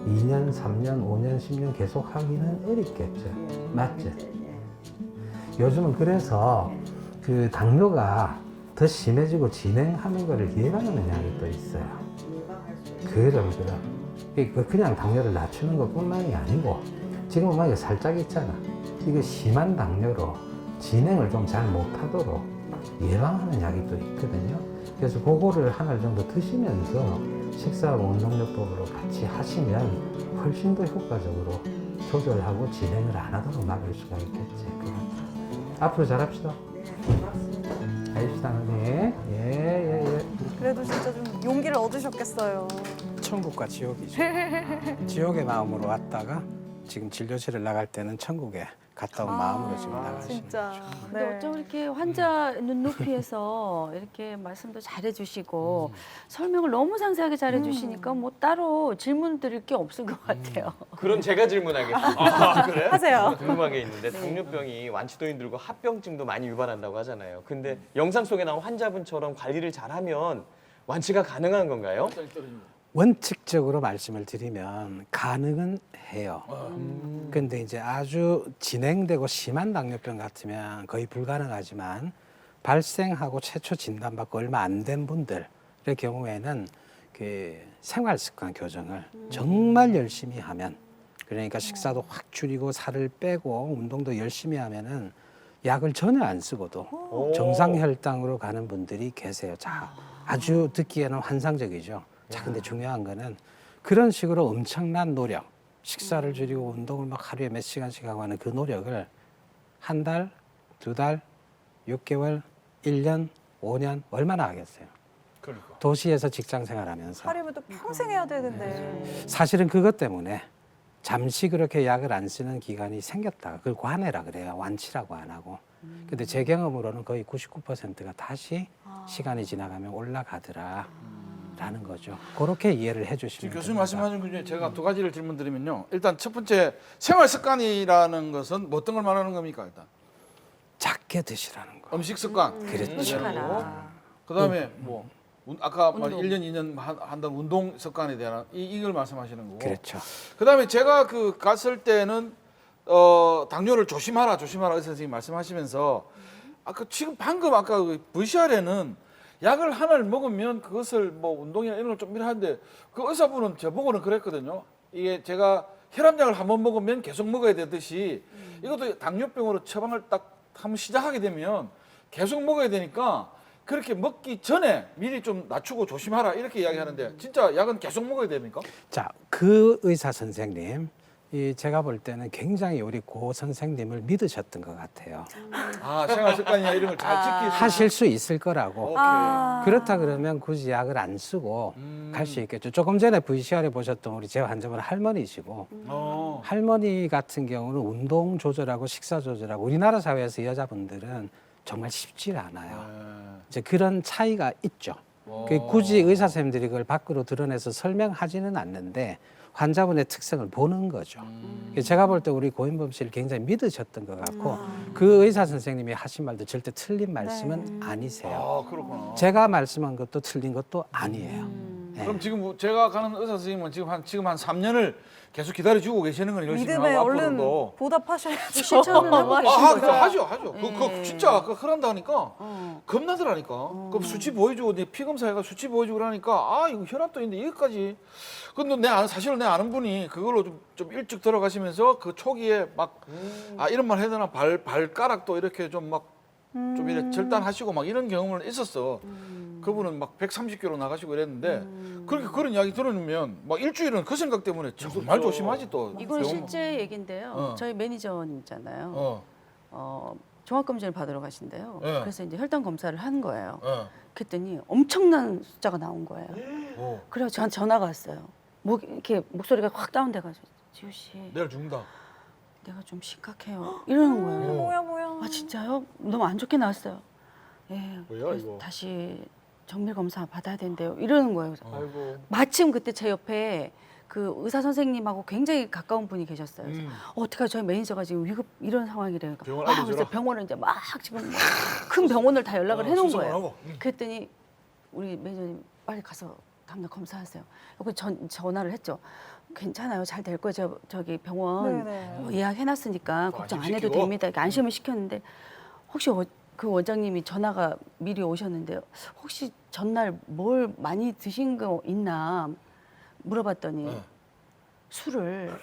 2년, 3년, 5년, 10년 계속 하기는 어렵겠죠. 맞죠? 요즘은 그래서 그 당뇨가 더 심해지고 진행하는 거를 예방하는 약이 또 있어요. 그럼. 그냥 당뇨를 낮추는 것 뿐만이 아니고 지금 어머니가 살짝 있잖아. 이거 심한 당뇨로 진행을 좀 잘 못하도록 예방하는 약이 또 있거든요. 그래서 그거를 한 알 정도 드시면서 식사하고 운동요법으로 같이 하시면 훨씬 더 효과적으로 조절하고 진행을 안 하도록 막을 수가 있겠지. 앞으로 잘합시다. 알겠습니다. 예. 그래도 진짜 좀 용기를 얻으셨겠어요. 천국과 지옥이죠. 지옥의 마음으로 왔다가 지금 진료실을 나갈 때는 천국에 갔다 온 마음으로 지금 나가시는 진짜. 거죠. 근데 어쩜 이렇게 환자 눈높이에서 이렇게 말씀도 잘해주시고 설명을 너무 상세하게 잘해주시니까 뭐 따로 질문 드릴 게 없을 것 같아요. 그럼 제가 질문하겠습니다. 그래요? 하세요. 궁금한 게 있는데 당뇨병이 완치도 힘들고 합병증도 많이 유발한다고 하잖아요. 근데 영상 속에 나온 환자분처럼 관리를 잘하면 완치가 가능한 건가요? 원칙적으로 말씀을 드리면 가능은 해요. 근데 이제 아주 진행되고 심한 당뇨병 같으면 거의 불가능하지만 발생하고 최초 진단받고 얼마 안 된 분들의 경우에는 그 생활 습관 교정을 정말 열심히 하면 그러니까 식사도 확 줄이고 살을 빼고 운동도 열심히 하면은 약을 전혀 안 쓰고도 정상 혈당으로 가는 분들이 계세요. 자, 아주 듣기에는 환상적이죠. 자, 근데 중요한 거는 그런 식으로 엄청난 노력, 식사를 줄이고 운동을 막 하루에 몇 시간씩 하고 하는 그 노력을 한 달, 두 달, 6개월, 1년, 5년 얼마나 하겠어요. 그러니까. 도시에서 직장 생활하면서. 하려면 또 평생 해야 되는데. 사실은 그것 때문에 잠시 그렇게 약을 안 쓰는 기간이 생겼다. 그걸 관해라 그래요. 완치라고 안 하고. 근데 제 경험으로는 거의 99%가 다시 시간이 지나가면 올라가더라. 라는 거죠. 그렇게 이해를 해주시면 지금 됩니다. 교수님 말씀하신 것 중에 제가 두 가지를 질문드리면요. 일단 첫 번째 생활 습관이라는 것은 뭐 어떤 걸 말하는 겁니까? 일단 작게 드시라는 거. 음식 습관. 그렇죠. 그다음에 뭐 아까 말 운동. 1년, 2년 한다는 운동 습관에 대한 이걸 말씀하시는 거고. 그렇죠. 그다음에 제가 그 갔을 때는 당뇨를 조심하라 의사 선생님 말씀하시면서 아까 지금 방금 아까 그 VCR에는 약을 하나를 먹으면 그것을 뭐 운동이나 이런 걸 좀 하는데 그 의사분은 저보고는 그랬거든요. 이게 제가 혈압약을 한번 먹으면 계속 먹어야 되듯이 이것도 당뇨병으로 처방을 딱 한번 시작하게 되면 계속 먹어야 되니까 그렇게 먹기 전에 미리 좀 낮추고 조심하라 이렇게 이야기하는데 진짜 약은 계속 먹어야 됩니까? 자, 그 의사 선생님, 제가 볼 때는 굉장히 우리 고 선생님을 믿으셨던 것 같아요. 아 생활 습관이나 이런 걸 잘 지키시. 하실 수 있을 거라고. 오케이. 그렇다 그러면 굳이 약을 안 쓰고 갈 수 있겠죠. 조금 전에 VCR에 보셨던 우리 제 환자분 할머니시고 할머니 같은 경우는 운동 조절하고 식사 조절하고 우리나라 사회에서 여자분들은 정말 쉽지 않아요. 이제 그런 차이가 있죠. 굳이 의사 선생님들이 그걸 밖으로 드러내서 설명하지는 않는데 환자분의 특성을 보는 거죠. 제가 볼 때 우리 고인범 씨를 굉장히 믿으셨던 것 같고 그 의사 선생님이 하신 말도 절대 틀린 말씀은 아니세요. 아 그렇구나. 제가 말씀한 것도 틀린 것도 아니에요. 네. 그럼 지금 제가 가는 의사 선생님은 지금 한 3년을 계속 기다려주고 계시는 건 열심히 믿음에 하고 얼른 앞으로도. 보답하셔야죠. 실천을 하고 계신 거죠. 하죠. 그 진짜 그 그런다니까 겁나더라니까. 그 수치 보여주고 내 피 검사해가 수치 보여주고 그러니까 아 이거 혈압도 있는데 여기까지. 근데 사실 내 아는 분이 그걸로 좀 일찍 들어가시면서 그 초기에 막 아 이런 말 해야 되나 발가락도 이렇게 좀 막 좀 이렇게 절단하시고 막 이런 경험을 있었어. 그분은 막 130kg 나가시고 이랬는데 그렇게 그런 이야기 들으면 막 일주일은 그 생각 때문에 정말 조심하지 또. 이건 병원- 실제 얘기인데요. 저희 매니저님 있잖아요. 종합검진을 받으러 가신대요. 네. 그래서 이제 혈당 검사를 한 거예요. 어. 그랬더니 엄청난 숫자가 나온 거예요. 어. 그래서 저한테 전화가 왔어요. 이렇게 목소리가 확 다운돼가지고 지우 씨, 내가 죽는다. 내가 좀 심각해요. 이러는 거예요. 뭐야. 아 진짜요? 너무 안 좋게 나왔어요. 예. 뭐야, 그래서 이거? 다시 정밀 검사 받아야 된대요. 이러는 거예요. 그래서 아이고. 마침 그때 제 옆에 그 의사 선생님하고 굉장히 가까운 분이 계셨어요. 그래서 어떡하죠? 저희 매니저가 지금 위급 이런 상황이래요. 병원 그래서 알려주라. 병원을 이제 막 지금 큰 병원을 다 연락을 해놓은 수습을 거예요. 하고. 그랬더니 우리 매니저님 빨리 가서 다음날 검사하세요. 여기 전화를 했죠. 괜찮아요. 잘 될 거죠. 저기 병원 네네. 예약해놨으니까 걱정 안 해도 안심시키고? 됩니다. 이렇게 안심을 시켰는데 혹시 그 원장님이 전화가 미리 오셨는데 혹시 전날 뭘 많이 드신 거 있나 물어봤더니 술을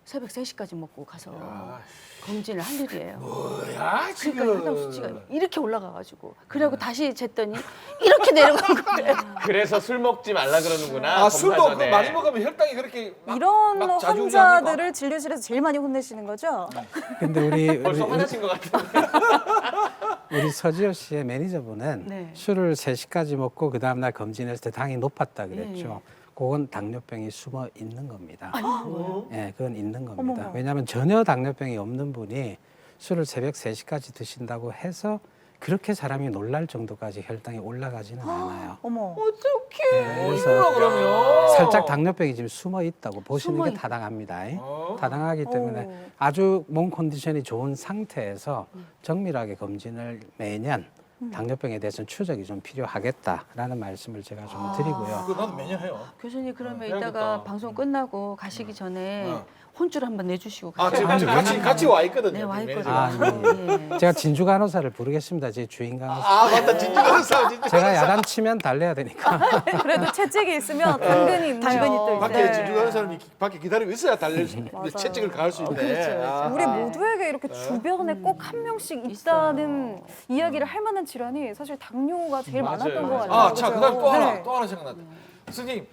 새벽 3시까지 먹고 가서 검진을 한 일이에요. 뭐야 그러니까 혈당 수치가 이렇게 올라가가지고 그리고 다시 쟀더니 이렇게 내려간 거예요. 그래서 술 먹지 말라 그러는구나. 아 술도 검사 그 전에. 많이 먹으면 혈당이 그렇게 이런 막 좌지우지합니까? 환자들을 진료실에서 제일 많이 혼내시는 거죠? 근데 우리 벌써 화나신 것 같은데. 우리 서지호 씨의 매니저분은 네. 술을 3시까지 먹고 그 다음날 검진했을 때 당이 높았다 그랬죠. 그건 당뇨병이 숨어 있는 겁니다. 네, 그건 있는 겁니다. 어머머. 왜냐하면 전혀 당뇨병이 없는 분이 술을 새벽 3시까지 드신다고 해서 그렇게 사람이 놀랄 정도까지 혈당이 올라가지는 않아요. 어머. 네, 이거라 그러면 살짝 당뇨병이 지금 숨어 있다고 보시는 숨어 게 있다. 타당합니다. 타당하기 때문에 아주 몸 컨디션이 좋은 상태에서 정밀하게 검진을 매년 당뇨병에 대해서는 추적이 좀 필요하겠다라는 말씀을 제가 좀 드리고요. 그거 나도 매년 해요. 교수님 그러면 해야겠다. 이따가 방송 끝나고 가시기 전에 혼줄 한번 내주시고 아 가세요. 지금 같이 와 있거든요. 네, 와 있거든요. 아, 예. 제가 진주 간호사를 부르겠습니다. 제 주인 간호사. 아 맞다 진주 간호사 진주 제가 야단치면 달래야 되니까. 그래도 채찍이 있으면 당근이 있네요. 당근이 또 있어요. 밖에 네. 진주 간호사는 밖에 기다리고 있어야 달릴 수 맞아요. 채찍을 가할 수 있네. 그렇죠. 아. 우리 모두에게 이렇게 주변에 꼭 한 명씩 있다는 이야기를 할 만한 질환이 사실 당뇨가 제일 많았던 것 같아요. 아, 자, 그다음 또 하나, 네. 또 하나 생각났다. 선생님,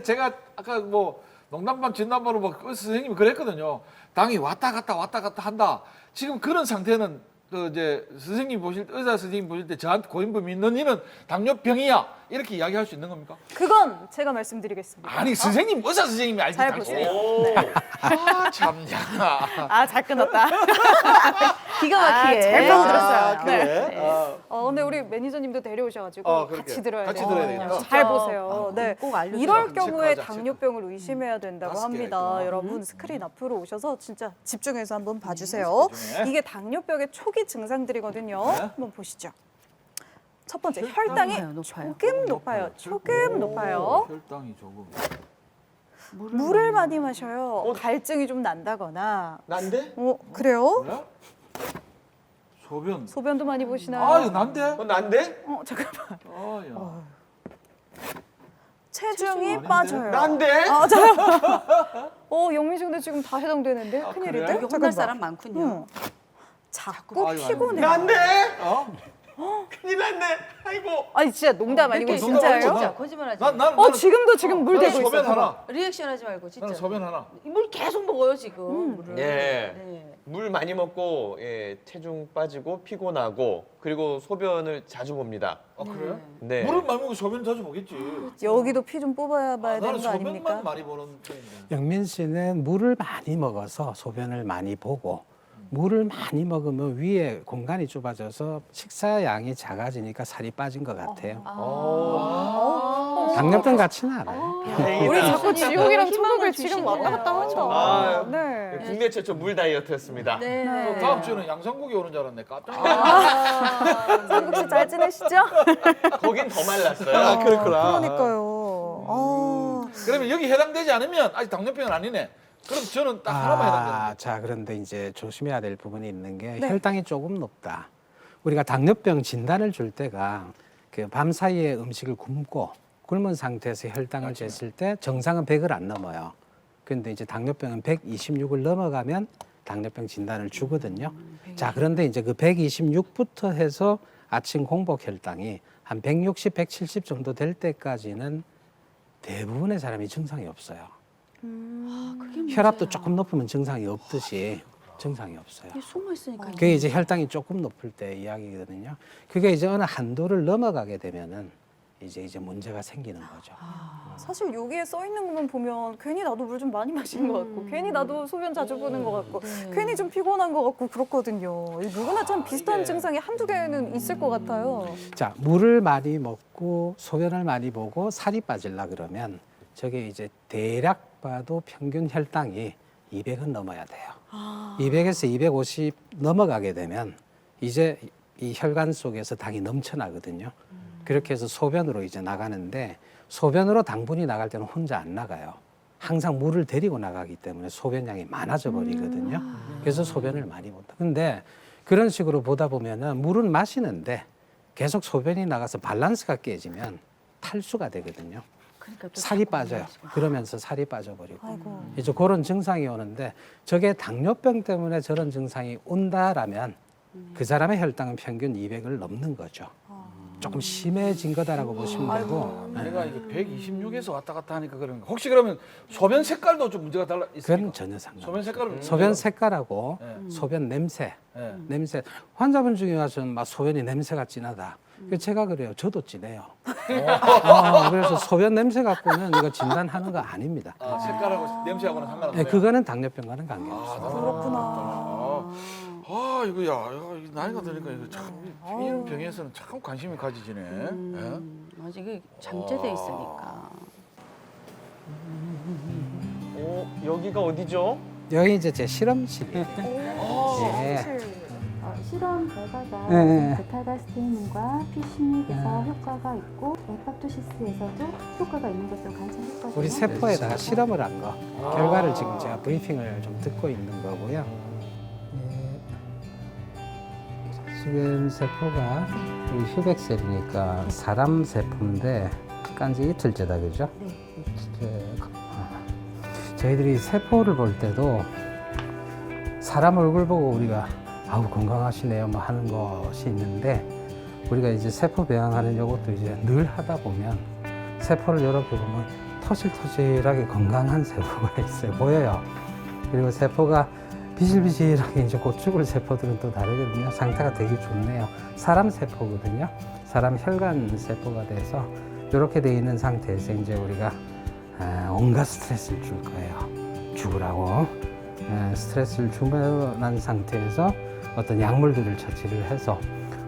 제가 아까 뭐 농담반 진담반으로 막 선생님이 그랬거든요. 당이 왔다 갔다 한다. 지금 그런 상태는 그 이제 선생님 보실 때, 의사 선생님 보실 때 저한테 고인범이 너희는 당뇨병이야 이렇게 이야기할 수 있는 겁니까? 그건 제가 말씀드리겠습니다. 아니 선생님 의사 선생님이 알지. 잘 당신. 보세요. 아 참냐. 아, 잘 끊었다. 기가 막히게. 잘 파고들었어요. 아, 그래? 네. 근데 우리 매니저님도 데려오셔가지고 그렇게. 같이 들어야 같이 돼요. 들어야 되니까. 잘 보세요. 네. 꼭 알려줘요. 이럴 경우에 체크하자, 당뇨병을 의심해야 된다고 다섯 개가 합니다. 있구나. 여러분 스크린 앞으로 오셔서 진짜 집중해서 한번 봐주세요. 집중해. 이게 당뇨병의 초기 증상들이거든요. 한번 보시죠. 첫 번째, 혈당이 높아요. 조금 높아요. 조금 높아요. 혈당이 조금. 물을 많이 마셔요. 갈증이 좀 난다거나. 난데? 그래요? 그래? 소변. 소변도 많이 보시나요? 아 이거 난데? 난데? 잠깐만. 아야. 체중이 아닌데? 빠져요. 난데? 잠깐만. 영민 씨 근데 지금 다 해당되는데? 큰일인데? 그래? 여기 혼날 사람 많군요. 자꾸 아유, 피곤해요. 난데? 어? 큰일 났네. 아이고. 아니 진짜 농담 아니고 이렇게 진짜예요? 농담 거짓말하지 난 마. 나는 지금 물 나는 대고 있어. 소변 봐봐. 하나. 리액션하지 말고 진짜. 나는 소변 하나. 물 계속 먹어요 지금. 물을. 예. 네. 물 많이 먹고 체중 빠지고 피곤하고 그리고 소변을 자주 봅니다. 아 그래? 네. 물을 많이 먹고 소변 자주 보겠지. 여기도 피 좀 뽑아봐야 나는 되는 거 소변만 아닙니까? 많이 보는 편인데. 영민 씨는 물을 많이 먹어서 소변을 많이 보고 물을 많이 먹으면 위에 공간이 좁아져서 식사량이 작아지니까 살이 빠진 것 같아요. 당뇨병 같지는 않아요. 우리 자꾸 지옥이랑 천국을 희망을 지금 왔다 갔다 한다. 아, 네. 국내 최초 물 다이어트였습니다. 네. 다음 주에는 양상국이 오는 줄 알았네. 깜짝 놀랐네. 상국 씨 잘 지내시죠? 거긴 더 말랐어요. 아, 그렇구나. 그러니까요. 그러면 여기 해당되지 않으면 아직 당뇨병은 아니네. 그럼 저는 딱 하나만 해당되는 자, 그런데 이제 조심해야 될 부분이 있는 게 네. 혈당이 조금 높다. 우리가 당뇨병 진단을 줄 때가 그 밤 사이에 음식을 굶은 상태에서 혈당을 쟀을 때 정상은 100을 안 넘어요. 그런데 이제 당뇨병은 126을 넘어가면 당뇨병 진단을 주거든요. 자, 그런데 이제 그 126부터 해서 아침 공복 혈당이 한 160, 170 정도 될 때까지는 대부분의 사람이 증상이 없어요. 혈압도 조금 높으면 증상이 없듯이 증상이 없어요. 숨어 있으니까. 그게 이제 혈당이 조금 높을 때 이야기거든요. 그게 이제 어느 한도를 넘어가게 되면은 이제 문제가 생기는 거죠. 사실 여기에 써 있는 것만 보면 괜히 나도 물 좀 많이 마시는 것 같고 괜히 나도 소변 자주 보는 것 같고 괜히 좀 피곤한 것 같고 그렇거든요. 누구나 참 비슷한 증상이 한두 개는 있을 것 같아요. 자, 물을 많이 먹고 소변을 많이 보고 살이 빠지려 그러면 저게 이제 대략 봐도 평균 혈당이 200은 넘어야 돼요. 200에서 250 넘어가게 되면 이제 이 혈관 속에서 당이 넘쳐나거든요. 그렇게 해서 소변으로 이제 나가는데 소변으로 당분이 나갈 때는 혼자 안 나가요. 항상 물을 데리고 나가기 때문에 소변량이 많아져 버리거든요. 그래서 소변을 많이 본다. 근데 그런 식으로 보다 보면은 물은 마시는데 계속 소변이 나가서 밸런스가 깨지면 탈수가 되거든요. 그러니까 또 살이 자꾸 빠져요. 마시고. 그러면서 살이 빠져버리고 아이고. 이제 그런 증상이 오는데 저게 당뇨병 때문에 저런 증상이 온다라면 그 사람의 혈당은 평균 200을 넘는 거죠. 조금 심해진 거다라고 보시면 되고. 내가 이게 126에서 왔다 갔다 하니까 그런 거. 혹시 그러면 소변 색깔도 좀 문제가 달라 있습니까? 그건 전혀 상관없어요. 소변 색깔은 소변 색깔하고 네. 소변 냄새, 네. 냄새. 환자분 중에 와서는 막 소변이 냄새가 진하다. 제가 그래요. 저도 진해요. 그래서 소변 냄새 갖고는 이거 진단하는 거 아닙니다. 아, 색깔하고 냄새하고는 상관없네요. 네, 그거는 당뇨병과는 관계없어요. 그렇구나. 이거 나이가 드니까 이거 참 이런 병에서는 참 관심이 가지지네. 맞아, 이게 잠재돼 있으니까. 여기가 어디죠? 여기 이제 제 실험실이에요. 예. 실험 결과가 네. 베타다스틴과 P16에서 효과가 있고 에파토시스에서도 효과가 있는 것으로 관찰했거든요. 우리 세포에다가 실험을 한 거. 결과를 지금 제가 브리핑을 좀 듣고 있는 거고요. 지금 세포가 이 휴백셀이니까 사람 세포인데 깐지 이틀째다, 그죠? 네. 저희들이 세포를 볼 때도 사람 얼굴 보고 우리가 아우 건강하시네요 뭐 하는 것이 있는데 우리가 이제 세포 배양하는 요것도 이제 늘 하다 보면 세포를 이렇게 보면 토실토실하게 건강한 세포가 있어요. 보여요. 그리고 세포가 비실비실하게 이제 곧 죽을 세포들은 또 다르거든요. 상태가 되게 좋네요. 사람 세포거든요. 사람 혈관 세포가 돼서 이렇게 돼 있는 상태에서 이제 우리가 온갖 스트레스를 줄 거예요. 죽으라고. 스트레스를 주고 난 상태에서 어떤 약물들을 처치를 해서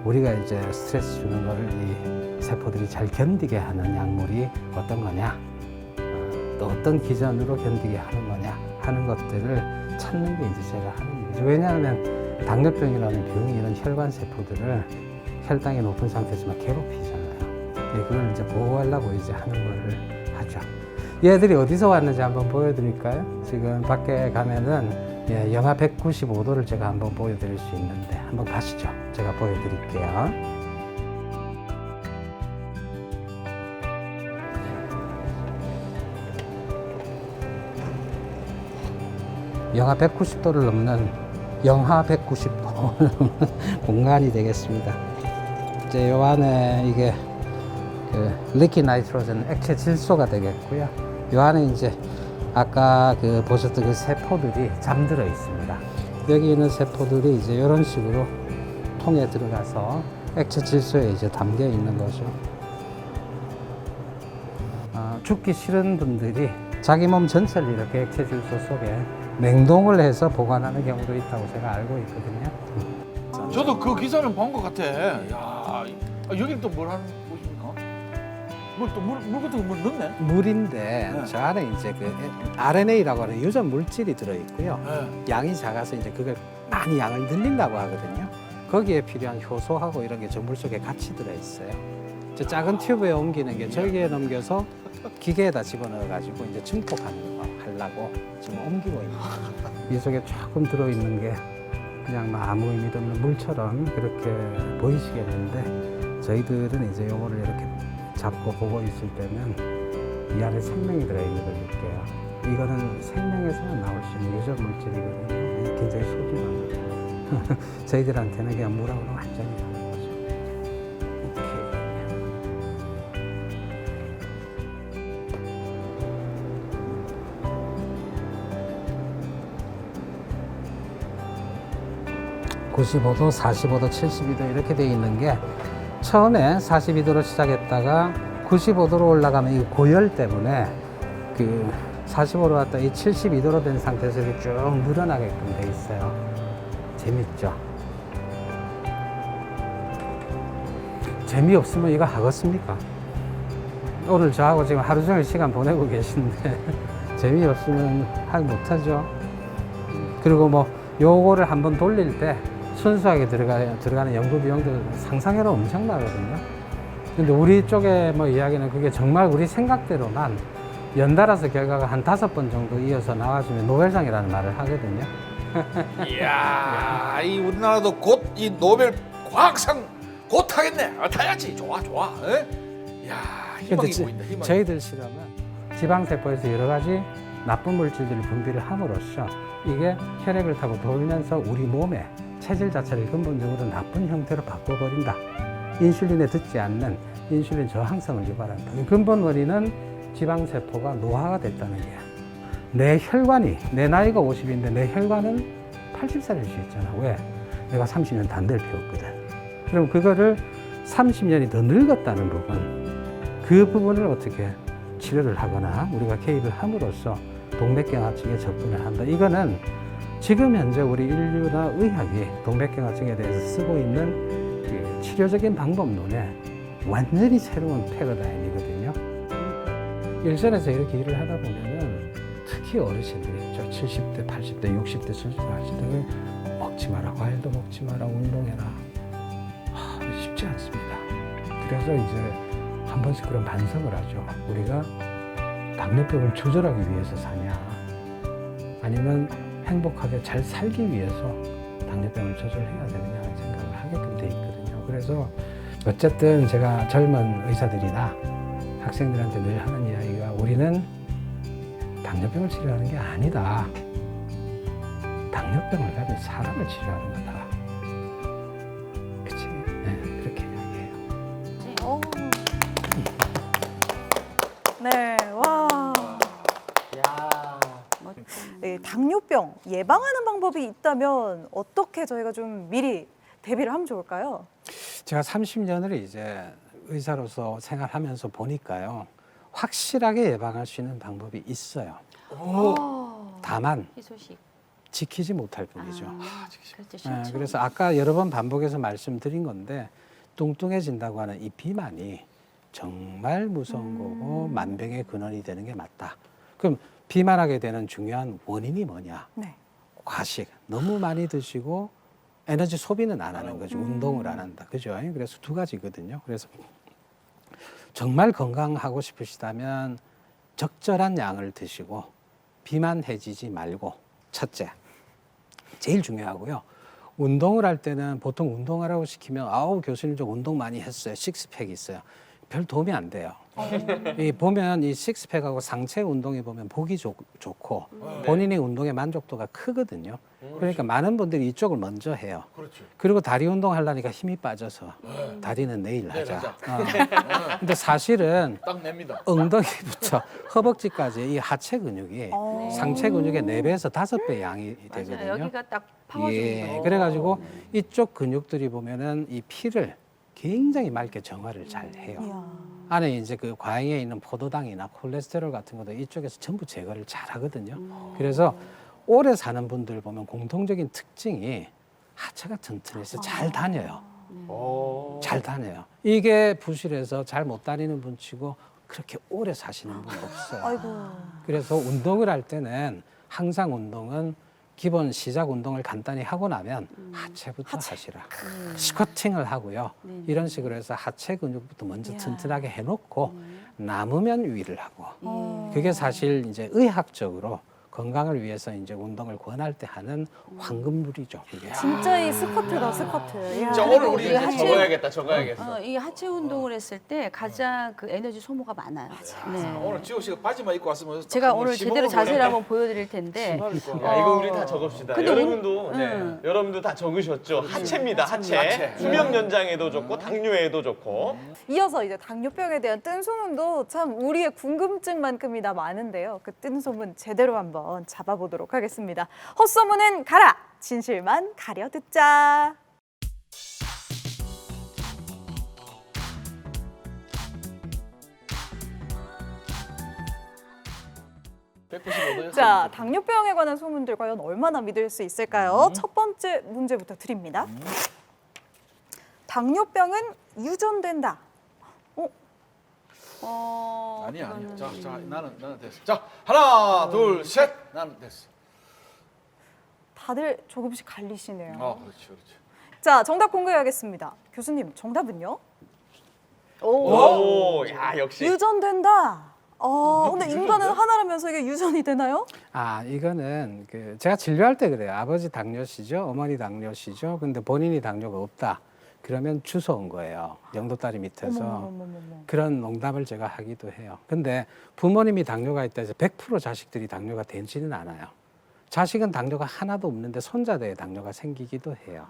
우리가 이제 스트레스 주는 거를 이 세포들이 잘 견디게 하는 약물이 어떤 거냐, 또 어떤 기전으로 견디게 하는 거냐 하는 것들을 찾는 게 이제 제가 하는 일이죠. 왜냐하면 당뇨병이라는 병이 이런 혈관 세포들을 혈당이 높은 상태에서 막 괴롭히잖아요. 그걸 이제 보호하려고 이제 하는 거를 하죠. 얘들이 어디서 왔는지 한번 보여드릴까요? 지금 밖에 가면은 영하 195도를 제가 한번 보여드릴 수 있는데 한번 가시죠. 제가 보여드릴게요. 영하 190도를 넘는 영하 190도 공간이 되겠습니다. 이제 요 안에 이게 리퀴드 나이트로젠 액체 질소가 되겠고요. 요 안에 이제 아까 보셨던 그 세포들이 잠들어 있습니다. 여기 있는 세포들이 이제 이런 식으로 통에 들어가서 액체 질소에 이제 담겨 있는 거죠. 죽기 싫은 분들이 자기 몸 전체를 이렇게 액체 질소 속에 냉동을 해서 보관하는 경우도 있다고 제가 알고 있거든요. 저도 그 기사는 본 것 같아. 야, 여기 또 뭘 하는 곳입니까? 물 같은 거 넣네? 물인데 저 안에 이제 그 RNA라고 하는 유전 물질이 들어있고요. 네. 양이 작아서 이제 그걸 많이 양을 늘린다고 하거든요. 거기에 필요한 효소하고 이런 게 저 물 속에 같이 들어있어요. 저 작은 튜브에 옮기는 게 저기에 넘겨서 기계에다 집어넣어가지고 이제 증폭하는 거 하려고 지금 옮기고 있는 거죠. 이 속에 조금 들어있는 게 그냥 뭐 아무 의미도 없는 물처럼 그렇게 보이시겠는데 저희들은 이제 요거를 이렇게 잡고 보고 있을 때는 이 안에 생명이 들어있는 걸 느껴요. 이거는 생명에서만 나올 수 있는 유전 물질이거든요. 굉장히 소중한 거죠. 저희들한테는 그냥 물하고는 완전히 다른 거죠. 이렇게 95도, 45도, 72도 이렇게 돼 있는 게 처음에 42도로 시작했다가 95도로 올라가면 이 고열 때문에 그 45로 왔다 이 72도로 된 상태에서 이렇게 쭉 늘어나게끔 돼 있어요. 재밌죠? 재미없으면 이거 하겠습니까? 오늘 저하고 지금 하루 종일 시간 보내고 계신데 재미없으면 하지 못하죠. 그리고 뭐 요거를 한번 돌릴 때 순수하게 들어가는 연구 비용도 상상해도 엄청나거든요. 근데 우리 쪽에 뭐 이야기는 그게 정말 우리 생각대로만 연달아서 결과가 한 5번 정도 이어서 나와주면 노벨상이라는 말을 하거든요. 이야, 이 우리나라도 곧 이 노벨 과학상 곧 타겠네. 타야지. 좋아. 이야, 희망이 보인다. 희망이. 저희들 실험은 지방세포에서 여러 가지 나쁜 물질들을 분비를 함으로써 이게 혈액을 타고 돌면서 우리 몸에 체질 자체를 근본적으로 나쁜 형태로 바꿔버린다. 인슐린에 듣지 않는 인슐린 저항성을 유발한다. 그 근본 원인은 지방세포가 노화가 됐다는 거야. 내 혈관이, 내 나이가 50인데 내 혈관은 80살일 수 있잖아. 왜? 내가 30년 담배를 피웠거든. 그럼 그거를 30년이 더 늙었다는 부분, 그 부분을 어떻게 치료를 하거나 우리가 개입을 함으로써 동맥경화증에 접근을 한다. 이거는 지금 현재 우리 인류나 의학이 동맥경화증에 대해서 쓰고 있는 그 치료적인 방법론에 완전히 새로운 패러다임이거든요. 일선에서 이렇게 일을 하다 보면은 특히 어르신들이 있죠. 70대, 80대, 60대, 70대, 80대 먹지 마라, 과일도 먹지 마라, 운동해라. 쉽지 않습니다. 그래서 이제 한 번씩 그런 반성을 하죠. 우리가 당뇨병을 조절하기 위해서 사냐, 아니면 행복하게 잘 살기 위해서 당뇨병을 조절해야 되느냐 하는 생각을 하게끔 돼 있거든요. 그래서 어쨌든 제가 젊은 의사들이나 학생들한테 늘 하는 이야기가 우리는 당뇨병을 치료하는 게 아니다. 당뇨병을 가진 사람을 치료하는 거다. 그치? 네, 그렇게 이야기해요. 네, 와. 당뇨병 예방하는 방법이 있다면 어떻게 저희가 좀 미리 대비를 하면 좋을까요? 제가 30년을 이제 의사로서 생활하면서 보니까요. 확실하게 예방할 수 있는 방법이 있어요. 다만 희소식. 지키지 못할 뿐이죠. 그렇죠. 그래서 아까 여러 번 반복해서 말씀드린 건데 뚱뚱해진다고 하는 이 비만이 정말 무서운 거고 만병의 근원이 되는 게 맞다. 그럼 비만하게 되는 중요한 원인이 뭐냐? 네. 과식. 너무 많이 드시고 에너지 소비는 안 하는 거죠. 운동을 안 한다. 그죠? 그래서 두 가지거든요. 그래서 정말 건강하고 싶으시다면 적절한 양을 드시고 비만해지지 말고 첫째, 제일 중요하고요. 운동을 할 때는 보통 운동하라고 시키면 아우 교수님 저 운동 많이 했어요. 식스팩 있어요. 별 도움이 안 돼요. 이 보면 이 식스팩하고 상체 운동에 보면 보기 좋고 본인이 운동의 만족도가 크거든요. 그러니까 많은 분들이 이쪽을 먼저 해요. 그리고 다리 운동 하려니까 힘이 빠져서 다리는 내일 하자. 근데 사실은 딱 냅니다. 엉덩이부터 허벅지까지 이 하체 근육이 상체 근육의 4배에서 5배 양이 되거든요. 맞아요. 여기가 딱 파워줄이거든요. 그래가지고 이쪽 근육들이 보면은 이 피를 굉장히 맑게 정화를 잘 해요. 안에 이제 그 과잉에 있는 포도당이나 콜레스테롤 같은 것도 이쪽에서 전부 제거를 잘 하거든요. 그래서 오래 사는 분들 보면 공통적인 특징이 하체가 튼튼해서 잘 다녀요. 잘 다녀요. 이게 부실해서 잘 못 다니는 분 치고 그렇게 오래 사시는 분 없어요. 아이고. 그래서 운동을 할 때는 항상 운동은 기본 시작 운동을 간단히 하고 나면 하체부터 하시라. 스쿼팅을 하고요. 이런 식으로 해서 하체 근육부터 먼저 튼튼하게 해놓고 남으면 위를 하고. 그게 사실 이제 의학적으로 건강을 위해서 이제 운동을 권할 때 하는 황금률이죠. 이게. 진짜 이 스쿼트다 스쿼트. 야. 자, 오늘 우리 이제 적어야겠어. 이 하체 운동을 했을 때 가장 그 에너지 소모가 많아요. 네. 오늘 지호 씨가 바지만 입고 왔으면 제가 오늘 제대로 자세를 한번 보여드릴 텐데. 야, 이거 우리 다 적읍시다. 근데 여러분도 여러분도 다 적으셨죠? 하체입니다. 하체. 수명 연장에도 좋고 당뇨에도 좋고. 이어서 이제 당뇨병에 대한 뜬소문도 참 우리의 궁금증만큼이나 많은데요. 그 뜬소문 제대로 한번 잡아보도록 하겠습니다. 헛소문은 가라! 진실만 가려 듣자. 자, 당뇨병에 관한 소문들 과연 얼마나 믿을 수 있을까요? 첫 번째 문제부터 드립니다. 당뇨병은 유전된다. 아니야. 자, 나는 됐어. 자, 하나, 둘, 셋. 나는 됐어. 다들 조금씩 갈리시네요. 그렇지. 자, 정답 공개하겠습니다. 교수님, 정답은요? 오, 야, 역시. 유전된다. 근데 인간은 하나라면서 이게 유전이 되나요? 이거는 그 제가 진료할 때 그래요. 아버지 당뇨시죠, 어머니 당뇨시죠. 근데 본인이 당뇨가 없다. 그러면 주워 온 거예요. 영도다리 밑에서. 어머머머머머. 그런 농담을 제가 하기도 해요. 근데 부모님이 당뇨가 있다 해서 100% 자식들이 당뇨가 되지는 않아요. 자식은 당뇨가 하나도 없는데 손자대에 당뇨가 생기기도 해요.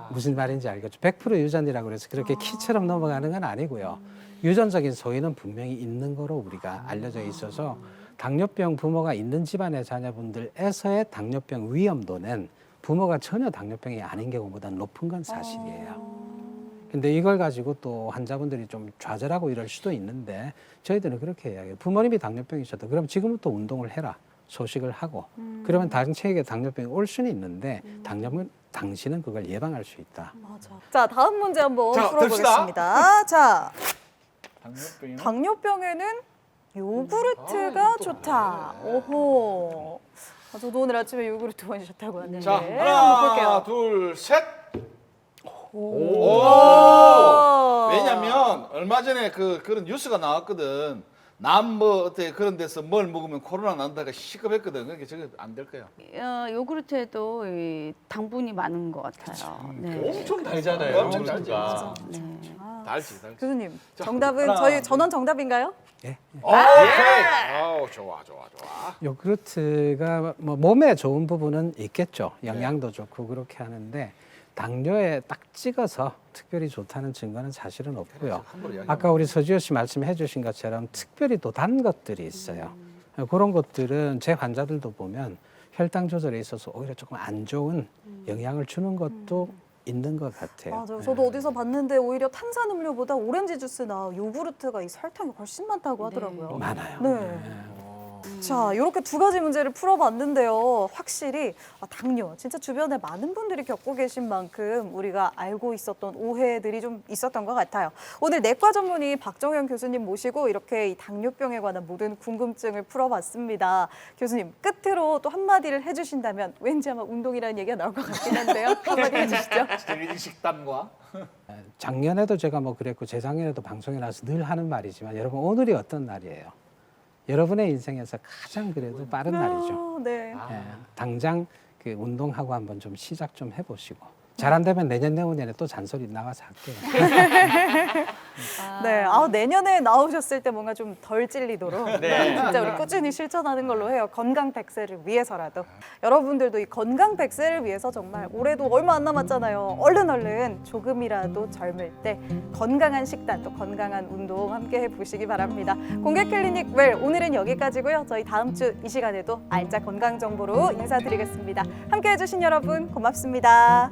무슨 말인지 알겠죠? 100% 유전이라고 해서 그렇게 키처럼 넘어가는 건 아니고요. 유전적인 소인은 분명히 있는 거로 우리가 알려져 있어서 당뇨병 부모가 있는 집안의 자녀분들에서의 당뇨병 위험도는 부모가 전혀 당뇨병이 아닌 경우보다 높은 건 사실이에요. 근데 이걸 가지고 또 환자분들이 좀 좌절하고 이럴 수도 있는데 저희들은 그렇게 이야기해요. 부모님이 당뇨병이셨다. 그럼 지금부터 운동을 해라. 소식을 하고. 그러면 당체에게 당뇨병이 올 수는 있는데 당신은 그걸 예방할 수 있다. 맞아. 자, 다음 문제 한번 자, 풀어보겠습니다. 자, 당뇨병이는 당뇨병에는 요구르트가 좋다. 오호. 저도 오늘 아침에 요구르트 마셨다고 하는데. 자, 한번 하나, 볼게요. 둘, 셋. 오. 왜냐면 얼마 전에 그런 뉴스가 나왔거든. 어때 그런 데서 뭘 먹으면 코로나 난다가 시급했거든. 그러니까 저거 안 될 거야. 요구르트에도 이 당분이 많은 것 같아요. 네. 엄청 달잖아요. 엄청 요구르트가. 달지. 교수님, 자, 정답은 하나, 저희 전원 정답인가요? 예. 오케이. 좋아. 요구르트가 뭐 몸에 좋은 부분은 있겠죠. 영양도 좋고 그렇게 하는데 당뇨에 딱 찍어서 특별히 좋다는 증거는 사실은 없고요. 아까 우리 서지호 씨 말씀해 주신 것처럼 특별히 또 단 것들이 있어요. 그런 것들은 제 환자들도 보면 혈당 조절에 있어서 오히려 조금 안 좋은 영향을 주는 것도 있는 것 같아요. 맞아요. 저도 어디서 봤는데 오히려 탄산음료보다 오렌지 주스나 요구르트가 이 설탕이 훨씬 많다고 하더라고요. 많아요. 네. 자, 이렇게 두 가지 문제를 풀어봤는데요. 확실히 당뇨, 진짜 주변에 많은 분들이 겪고 계신 만큼 우리가 알고 있었던 오해들이 좀 있었던 것 같아요. 오늘 내과 전문의 박정현 교수님 모시고 이렇게 이 당뇨병에 관한 모든 궁금증을 풀어봤습니다. 교수님, 끝으로 또 한마디를 해주신다면 왠지 아마 운동이라는 얘기가 나올 것 같긴 한데요. 한마디 해주시죠. 스테리디 식단과 작년에도 제가 뭐 그랬고 재작년에도 방송에 나와서 늘 하는 말이지만 여러분 오늘이 어떤 날이에요? 여러분의 인생에서 가장 그래도 빠른 날이죠. 네. 예, 당장 그 운동하고 한번 좀 시작 좀 해보시고 잘 안 되면 내년에 또 잔소리 나와서 할게요. 네, 내년에 나오셨을 때 뭔가 좀 덜 찔리도록 네. 진짜 우리 꾸준히 실천하는 걸로 해요. 건강 100세를 위해서라도. 여러분들도 이 건강 100세를 위해서 정말 올해도 얼마 안 남았잖아요. 얼른 조금이라도 젊을 때 건강한 식단 또 건강한 운동 함께 해보시기 바랍니다. 공개 클리닉 웰 오늘은 여기까지고요. 저희 다음 주 이 시간에도 알짜 건강 정보로 인사드리겠습니다. 함께 해주신 여러분 고맙습니다.